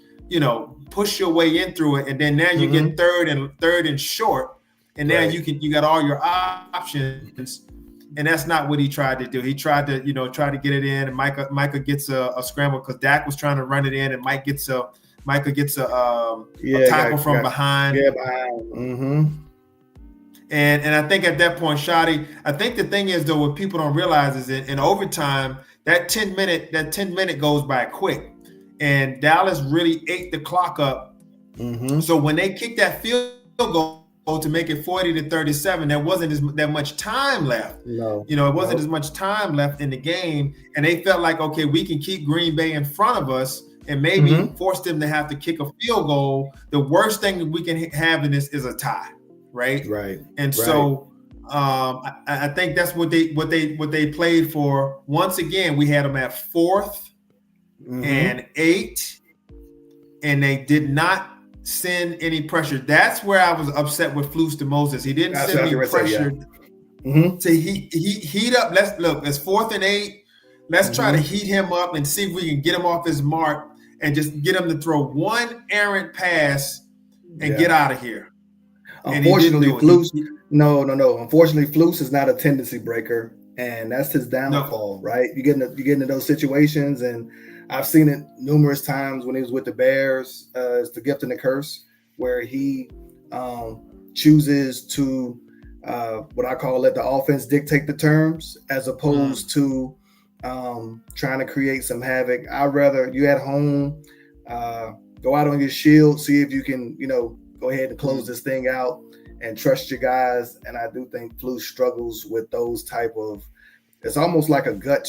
push your way in through it. And then now you get third and short, and now you got all your options. And that's not what he tried to do. He tried to, try to get it in, and Micah gets a scramble because Dak was trying to run it in, and Micah gets a tackle from behind. Yeah, behind. Mm-hmm. And I think at that point, Shotty, I think the thing is, though, what people don't realize is that in overtime, that 10 minute goes by quick, and Dallas really ate the clock up. Mm-hmm. So when they kicked that field goal to make it 40-37, there wasn't that much time left. No, it wasn't as much time left in the game, and they felt like, okay, we can keep Green Bay in front of us and maybe force them to have to kick a field goal. The worst thing that we can have in this is a tie, right? Right. And so I think that's what they played for. Once again, we had them at 4th and 8, and they did not send any pressure. That's where I was upset with Flus the Moses. He didn't send me pressure to heat up. It's 4th and 8. Let's try to heat him up and see if we can get him off his mark and just get him to throw one errant pass and get out of here. Unfortunately, Flus, no. Unfortunately, Flus is not a tendency breaker, and that's his downfall, right? You get into those situations, and I've seen it numerous times when he was with the Bears. It's the gift and the curse, where he chooses to what I call let the offense dictate the terms, as opposed to trying to create some havoc. I'd rather you at home go out on your shield, see if you can, go ahead and close this thing out and trust your guys. And I do think Flus struggles with those type of. It's almost like a gut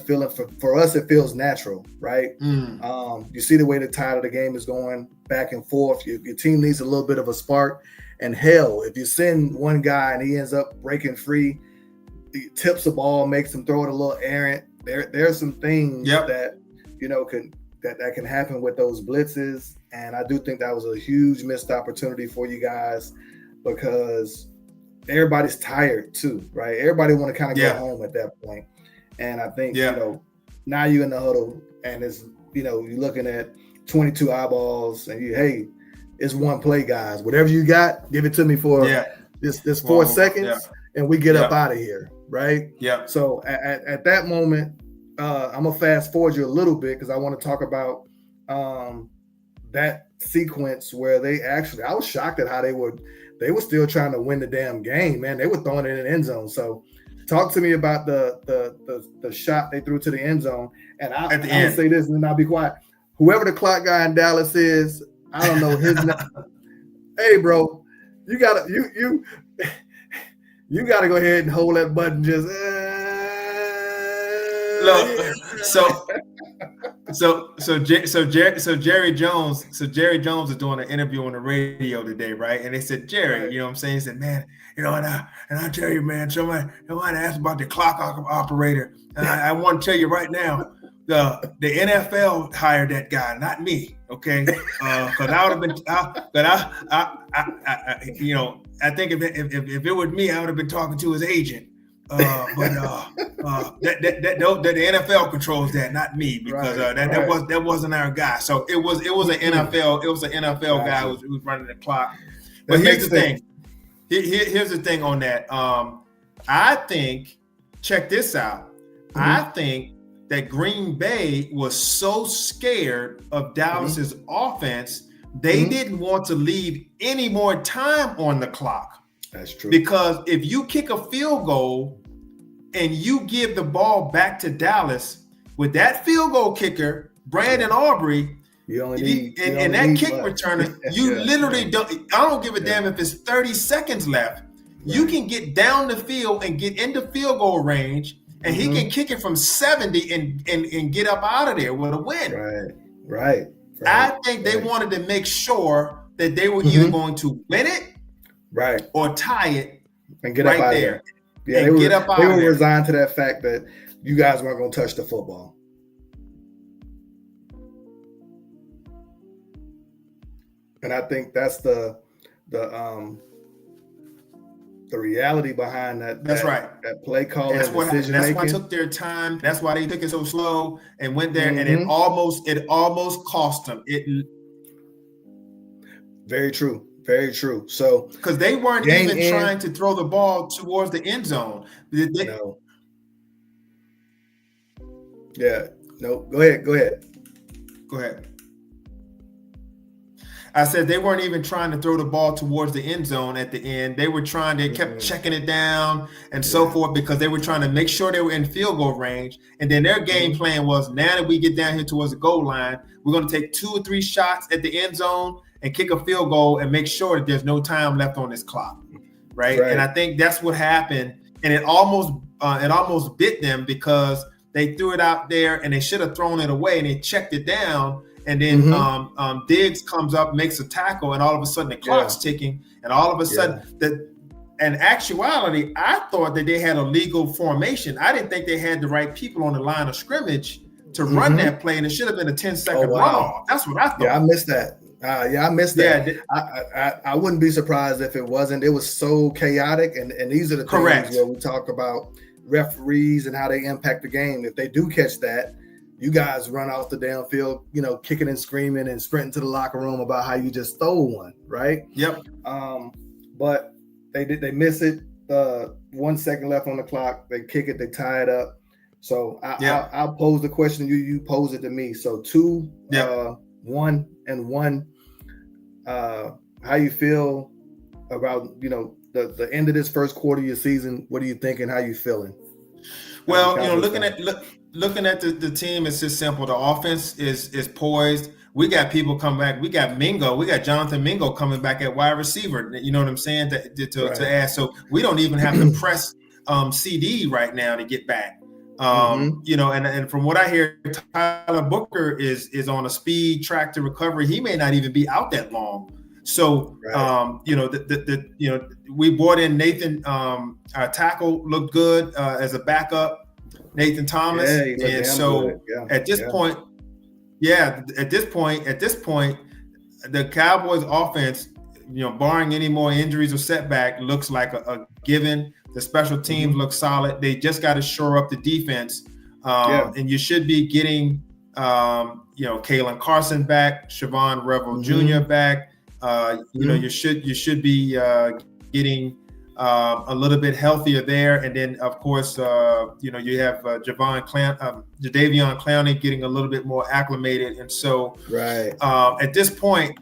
feeling. For us, it feels natural, right? You see the way the tide of the game is going back and forth. Your team needs a little bit of a spark. And hell, if you send one guy and he ends up breaking free, he tips the ball, makes him throw it a little errant. There's some things that that can happen with those blitzes. And I do think that was a huge missed opportunity for you guys, because everybody's tired too, right? Everybody want to kind of go home at that point. And I think, now you're in the huddle and it's, you're looking at 22 eyeballs and it's one play, guys. Whatever you got, give it to me for this 4 seconds and we get up out of here, right? Yeah. So at that moment, I'm going to fast forward you a little bit because I want to talk about that sequence where I was shocked at how they were still trying to win the damn game, man. They were throwing it in the end zone. So talk to me about the shot they threw to the end zone. And I'll say this and then I'll be quiet. Whoever the clock guy in Dallas is, I don't know his name. Hey, bro, you gotta go ahead and hold that button. Just So Jerry Jones is doing an interview on the radio today, right? And they said, Jerry, you know what I'm saying? He said, man, and I tell you, man, somebody asked about the clock operator. And I want to tell you right now, the NFL hired that guy, not me. Okay, because I would have been, I think if it was me, I would have been talking to his agent. But the NFL controls that, not me, because that wasn't our guy. So it was an NFL guy who was running the clock. But here's the thing. Here's the thing on that. I think, check this out. I think that Green Bay was so scared of Dallas's offense, they didn't want to leave any more time on the clock. That's true. Because if you kick a field goal and you give the ball back to Dallas with that field goal kicker, Brandon Aubrey, and that kick returner, you literally don't. I don't give a damn if it's 30 seconds left. Right. You can get down the field and get into field goal range, and he can kick it from 70 and get up out of there with a win. Right. I think they wanted to make sure that they were either going to win it, or tie it, and get up out there. Yeah, they were resigned to that fact that you guys weren't going to touch the football. And I think that's the reality behind that. That's right. That play calling, that's decision making. That's why it took their time. That's why they took it so slow and went there, and it almost cost them. Very true. Very true. So because they weren't game even in. trying to throw the ball towards the end zone. No. Yeah. No. Go ahead. Go ahead. Go ahead. I said they weren't even trying to throw the ball towards the end zone at the end. They were trying to kept checking it down and so forth because they were trying to make sure they were in field goal range. And then their game plan was, now that we get down here towards the goal line, we're going to take 2 or 3 shots at the end zone and kick a field goal and make sure that there's no time left on this clock. Right. And I think that's what happened. And it almost bit them because they threw it out there and they should have thrown it away and they checked it down. And then Diggs comes up, makes a tackle, and all of a sudden the clock's ticking. And all of a sudden, in actuality, I thought that they had a legal formation. I didn't think they had the right people on the line of scrimmage to run that play, and it should have been a 10-second runoff. That's what I thought. Yeah, I missed that. I missed that. Yeah, I wouldn't be surprised if it wasn't. It was so chaotic, and these are the things where we talk about referees and how they impact the game. If they do catch that, you guys run off the damn field, kicking and screaming and sprinting to the locker room about how you just stole one, right? Yep. But they miss it. 1 second left on the clock. They kick it. They tie it up. So I'll pose the question. You pose it to me. So 2, 1 and 1. How you feel about the end of this first quarter of your season? What are you thinking? How you feeling? Well, looking at the team, it's just simple. The offense is poised. We got people coming back. We got Mingo. We got Jonathan Mingo coming back at wide receiver. You know what I'm saying? To add. So we don't even have to press CD right now to get back. And from what I hear, Tyler Booker is on a speed track to recovery. He may not even be out that long. So we brought in Nathan. Our tackle looked good as a backup. Nathan Thomas, and so at this point, the Cowboys offense, barring any more injuries or setback, looks like a given. The special teams look solid. They just got to shore up the defense, and you should be getting, Kalen Carson back, Siobhan Revel Jr. back. You should be getting a little bit healthier there, and then of course, you have Jadeveon Clowney getting a little bit more acclimated, and so at this point,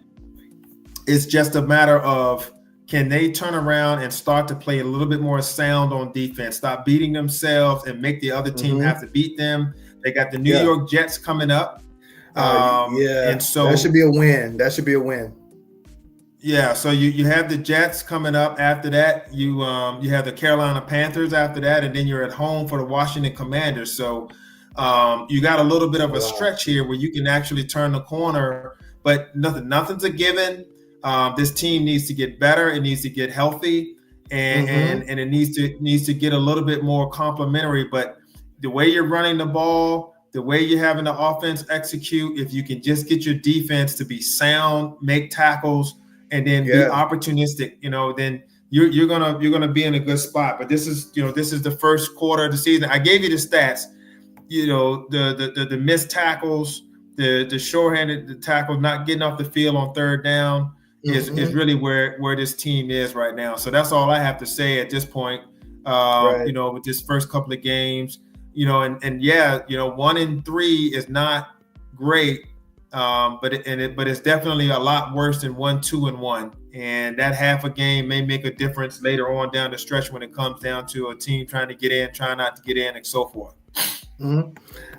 it's just a matter of, can they turn around and start to play a little bit more sound on defense, stop beating themselves, and make the other team have to beat them. They got the New York Jets coming up, and so that should be a win. Yeah, so you have the Jets coming up. After that, you have the Carolina Panthers after that, and then you're at home for the Washington Commanders. So you got a little bit of a stretch here where you can actually turn the corner, but nothing's a given. This team needs to get better. It needs to get healthy, and it needs to get a little bit more complimentary. But the way you're running the ball, the way you're having the offense execute, if you can just get your defense to be sound, make tackles, and then be opportunistic, then you're gonna be in a good spot. But this is the first quarter of the season. I gave you the stats. The missed tackles, the short-handed tackles, not getting off the field on third down is really where this team is right now. So that's all I have to say at this point. With this first couple of games, and 1-3 is not great. But it's definitely a lot worse than 1-2-1, and that half a game may make a difference later on down the stretch when it comes down to a team trying to get in, trying not to get in, and so forth.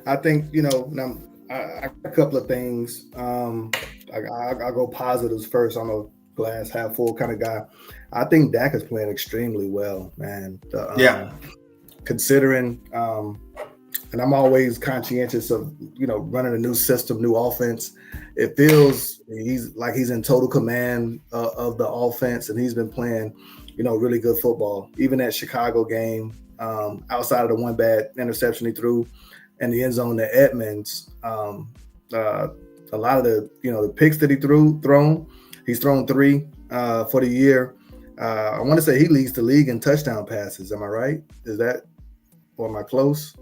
I think now a couple of things. I'll go positives first. I'm a glass half full kind of guy. I think Dak is playing extremely well, man. Considering. And I'm always conscientious of, running a new system, new offense. It feels he's in total command of the offense, and he's been playing, really good football. Even that Chicago game, outside of the one bad interception he threw in the end zone to Edmonds, a lot of the picks that he's thrown 3 for the year. I want to say he leads the league in touchdown passes. Am I right? Or am I close?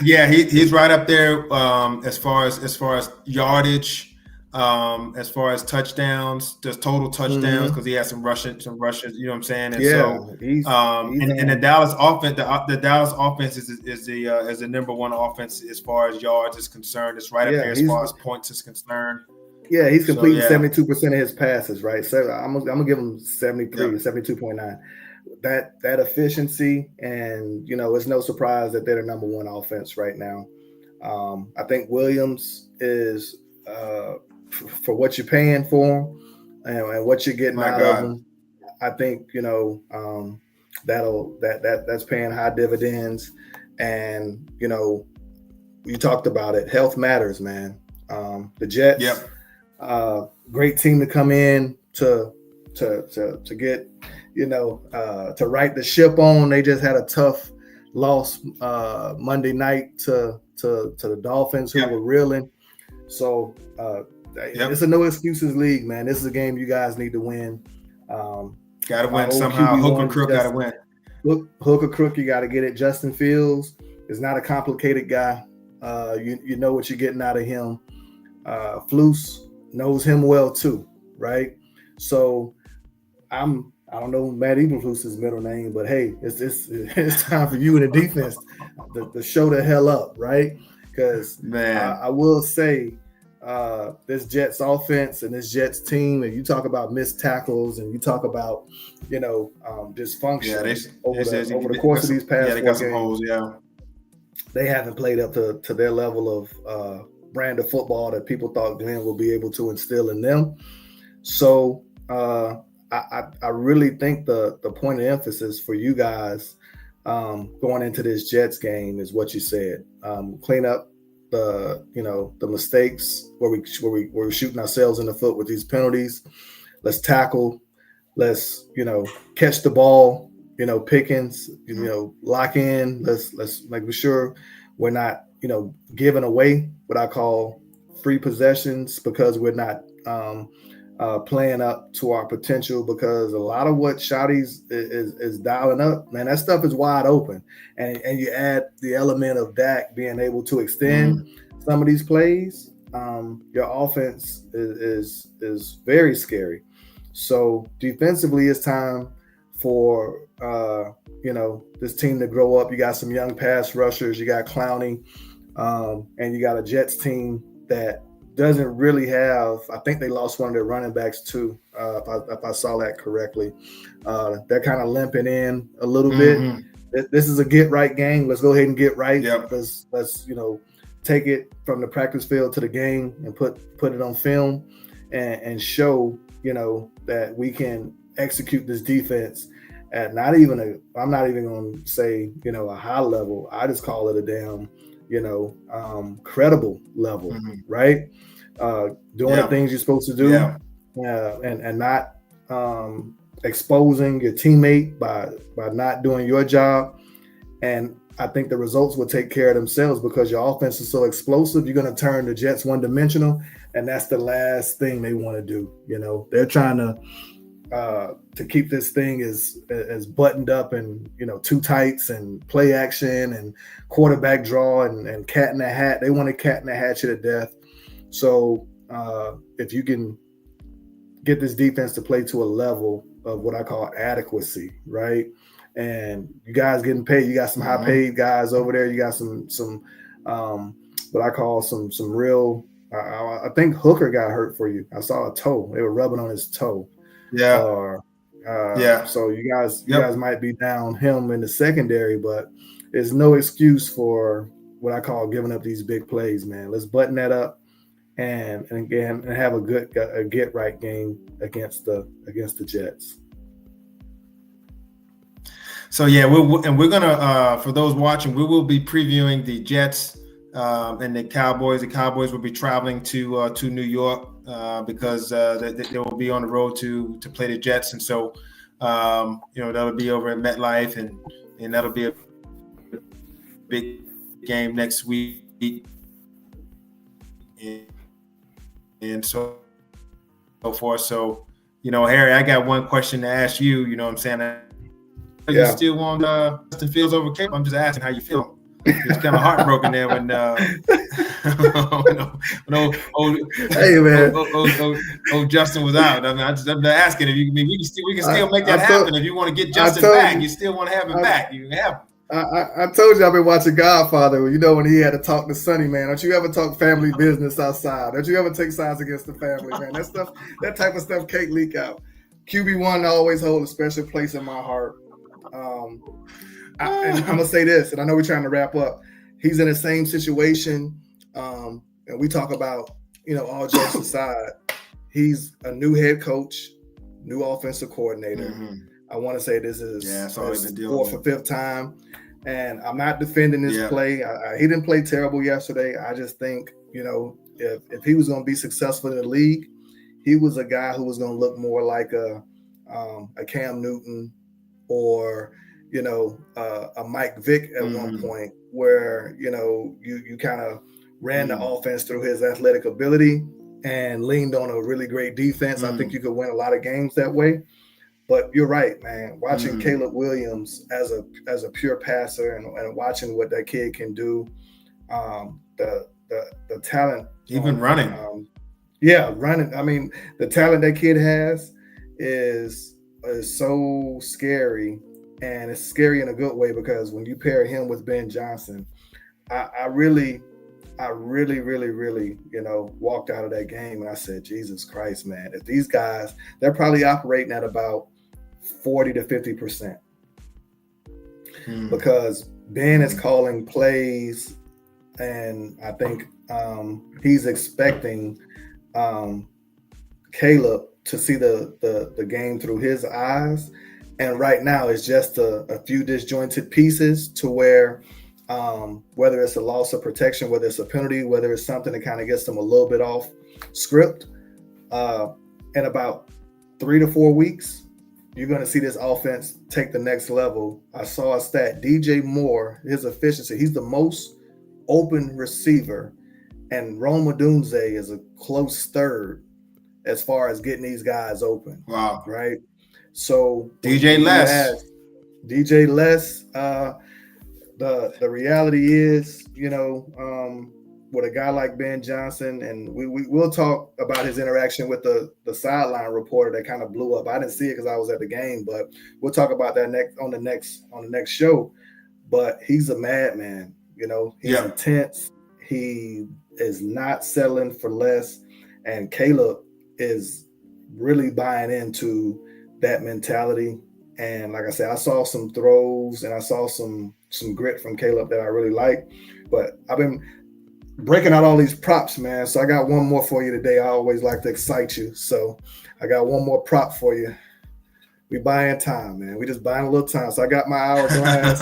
He's right up there as far as yardage. as far as touchdowns, just total touchdowns, because he has some rushes, you know what I'm saying? And so, he's and the Dallas offense, the Dallas offense is the number one offense as far as yards is concerned. It's right up there as far as points is concerned. Yeah, he's completing 72% of his passes, right? So I'm gonna give him 73, 72.9. That efficiency, and it's no surprise that they're the number one offense right now. I think Williams is for what you're paying for him and what you're getting out of him. I think that's paying high dividends, and you talked about it. Health matters, man. The Jets, great team to come in to get to right the ship on. They just had a tough loss Monday night to the Dolphins, who were reeling. So it's a no excuses league, man. This is a game you guys need to win. Got to win somehow. Hook or crook, got to win. Hook or crook, you got to get it. Justin Fields is not a complicated guy. You know what you're getting out of him. Flus knows him well too, right? So I don't know Matt Eberflus's middle name, but hey, it's time for you in the defense to show the hell up, right? Because I will say this Jets offense and this Jets team, and you talk about missed tackles and you talk about dysfunction over the course of these past 4 games. Holes, they haven't played up to their level of brand of football that people thought Glenn will be able to instill in them. So I really think the point of emphasis for you guys going into this Jets game is what you said. Clean up the mistakes where we're shooting ourselves in the foot with these penalties. Let's tackle. Let's catch the ball. Pickens. Lock in. Let's make sure we're not giving away what I call free possessions, because we're not playing up to our potential, because a lot of what Shotty's is dialing up, man, that stuff is wide open. And you add the element of Dak being able to extend some of these plays, your offense is very scary. So defensively, it's time for this team to grow up. You got some young pass rushers, you got Clowney, and you got a Jets team that doesn't really have. I think they lost one of their running backs too, if I saw that correctly. They're kind of limping in a little bit. This is a get right game. Let's go ahead and get right. Let's take it from the practice field to the game and put it on film and show that we can execute this defense at I'm not even going to say a high level. I just call it a damn credible level, right? Doing the things you're supposed to do, and not exposing your teammate by not doing your job. And I think the results will take care of themselves, because your offense is so explosive. You're going to turn the Jets one-dimensional, and that's the last thing they want to do. They're trying to keep this thing as buttoned up and two tights and play action and quarterback draw and cat in the hat. They want to cat in the hat you to death. So if you can get this defense to play to a level of what I call adequacy, right? And you guys getting paid. You got some high paid guys over there. You got some what I call some real. I think Hooker got hurt for you. I saw a toe. They were rubbing on his toe. So you guys might be down him in the secondary, but there's no excuse for what I call giving up these big plays, man. Let's button that up and have a get right game against the Jets. So we're gonna for those watching, we will be previewing the Jets and the Cowboys. The Cowboys will be traveling to New York because they will be on the road to play the Jets, and so that'll be over at MetLife, and that'll be a big game next week, and so forth. So Harry, I got one question to ask you. You know what I'm saying? You still want Justin Fields over Cape? I'm just asking how you feel. It's kind of heartbroken there when Hey man, Justin was out. I mean, I'm asking if you. I mean, we can still make that happen. If you want to get Justin back, you still want to have him back. You can have him. I told you I've been watching Godfather. You know when he had to talk to Sonny, man. Don't you ever talk family business outside? Don't you ever take sides against the family, man? That type of stuff can't leak out. QB1 always hold a special place in my heart. And I'm gonna say this, and I know we're trying to wrap up. He's in the same situation, and we talk about, all jokes aside. He's a new head coach, new offensive coordinator. Mm-hmm. I want to say this is his fourth or fifth time. And I'm not defending his play. He didn't play terrible yesterday. I just think, if he was going to be successful in the league, he was a guy who was going to look more like a Cam Newton or, a Mike Vick at one point, where, you kind of ran the offense through his athletic ability and leaned on a really great defense. I think you could win a lot of games that way. But you're right, man. Watching Caleb Williams as a pure passer and watching what that kid can do, the talent, even running, running. I mean, the talent that kid has is so scary, and it's scary in a good way, because when you pair him with Ben Johnson, I really, walked out of that game and I said, Jesus Christ, man! If these guys, they're probably operating at about 40 to 50%, because Ben is calling plays, and I think he's expecting Caleb to see the game through his eyes, and right now it's just a few disjointed pieces to where whether it's a loss of protection, whether it's a penalty, whether it's something that kind of gets them a little bit off script, in about 3 to 4 weeks, you're going to see this offense take the next level. I saw a stat, DJ Moore, his efficiency, he's the most open receiver, and Rome Odunze is a close third as far as getting these guys open. Wow. Right? So DJ Les. The reality is, with a guy like Ben Johnson, and we'll talk about his interaction with the sideline reporter that kind of blew up. I didn't see it because I was at the game, but we'll talk about that on the next show. But he's a madman, he's intense. He is not settling for less, and Caleb is really buying into that mentality. And like I said, I saw some throws and I saw some grit from Caleb that I really like. But I've been breaking out all these props, man. So I got one more for you today. I always like to excite you. So I got one more prop for you. We buying time, man. We just buying a little time. So I got my hourglass.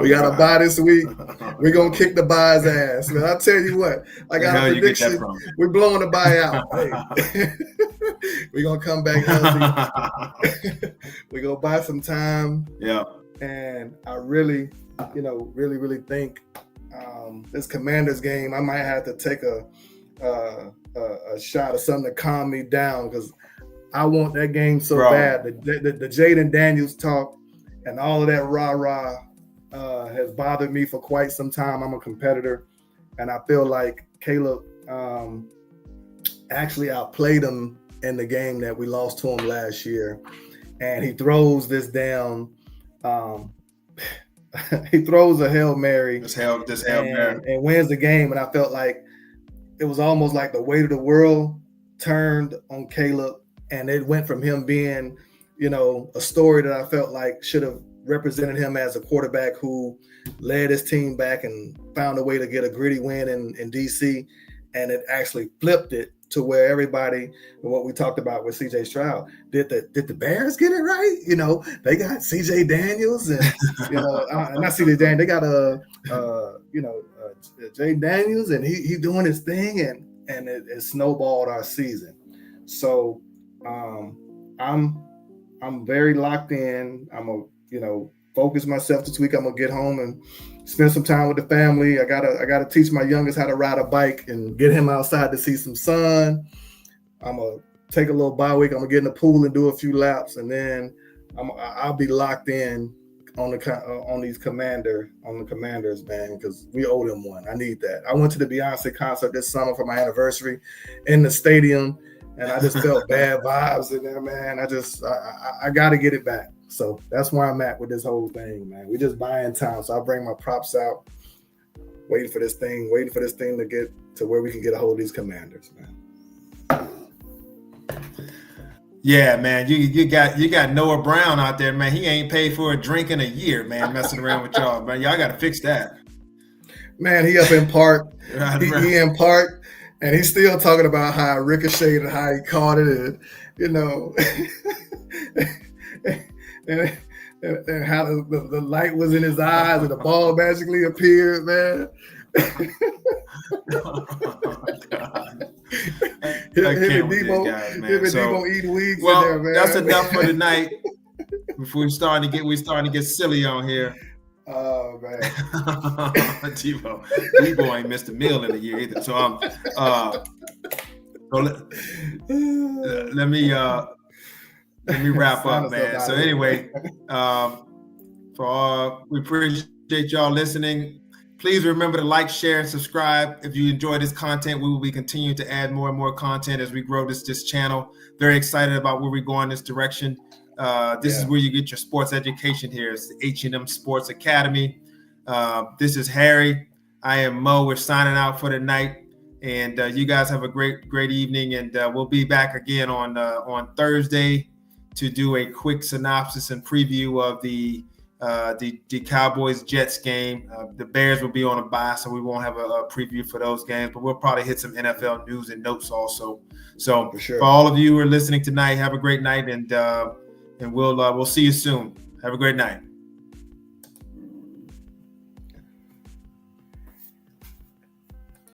We got to buy this week. We're going to kick the buy's ass. Man, I'll tell you what. I got a prediction. We're blowing the buy out. Hey. We're going to come back healthy. We're going to buy some time. Yeah. And I really, really think this Commanders game, I might have to take a shot of something to calm me down, because I want that game so bad. The Jaden Daniels talk and all of that rah-rah has bothered me for quite some time. I'm a competitor, and I feel like Caleb actually outplayed him in the game that we lost to him last year. And he throws this down. He throws a Hail Mary. This Hail Mary. And wins the game. And I felt like it was almost like the weight of the world turned on Caleb. And it went from him being, a story that I felt like should have represented him as a quarterback who led his team back and found a way to get a gritty win in DC. And it actually flipped it to where everybody, what we talked about with CJ Stroud, did the Bears get it right? They got CJ Daniels and, not CJ Daniels, they got Jay Daniels, and he doing his thing, and it snowballed our season. So I'm very locked in. I'm a, focus myself this week. I'm gonna get home and spend some time with the family. I gotta teach my youngest how to ride a bike and get him outside to see some sun. I'm gonna take a little bye week. I'm gonna get in the pool and do a few laps, and then I'll be locked in on the Commanders, man, because we owe them one. I need that. I went to the Beyonce concert this summer for my anniversary in the stadium, and I just felt bad vibes in there, man. I got to get it back. So that's where I'm at with this whole thing, man. We just buying time. So I bring my props out, waiting for this thing to get to where we can get a hold of these Commanders, man. Yeah, man, you got Noah Brown out there, man. He ain't paid for a drink in a year, man, messing around with y'all, man. Y'all got to fix that. Man, he up in Park. he in Park, and he's still talking about how it ricocheted and how he caught it, and and how the light was in his eyes and the ball magically appeared, man. Oh, God. Him and Debo eating wigs well, in there, man. That's enough for tonight. Before we're starting to get silly on here. Oh man, Debo ain't missed a meal in a year either. So let me wrap up, man. So anyway, we appreciate y'all listening. Please remember to like, share, and subscribe. If you enjoy this content, we will be continuing to add more and more content as we grow this channel. Very excited about where we go in this direction. This is where you get your sports education here. It's the H&M Sports Academy. This is Harry. I am Mo. We're signing out for the night. And you guys have a great evening. And we'll be back again on Thursday to do a quick synopsis and preview of the Cowboys-Jets game. The Bears will be on a bye, so we won't have a preview for those games, but we'll probably hit some NFL news and notes also. So for all of you who are listening tonight, have a great night, and we'll see you soon. Have a great night.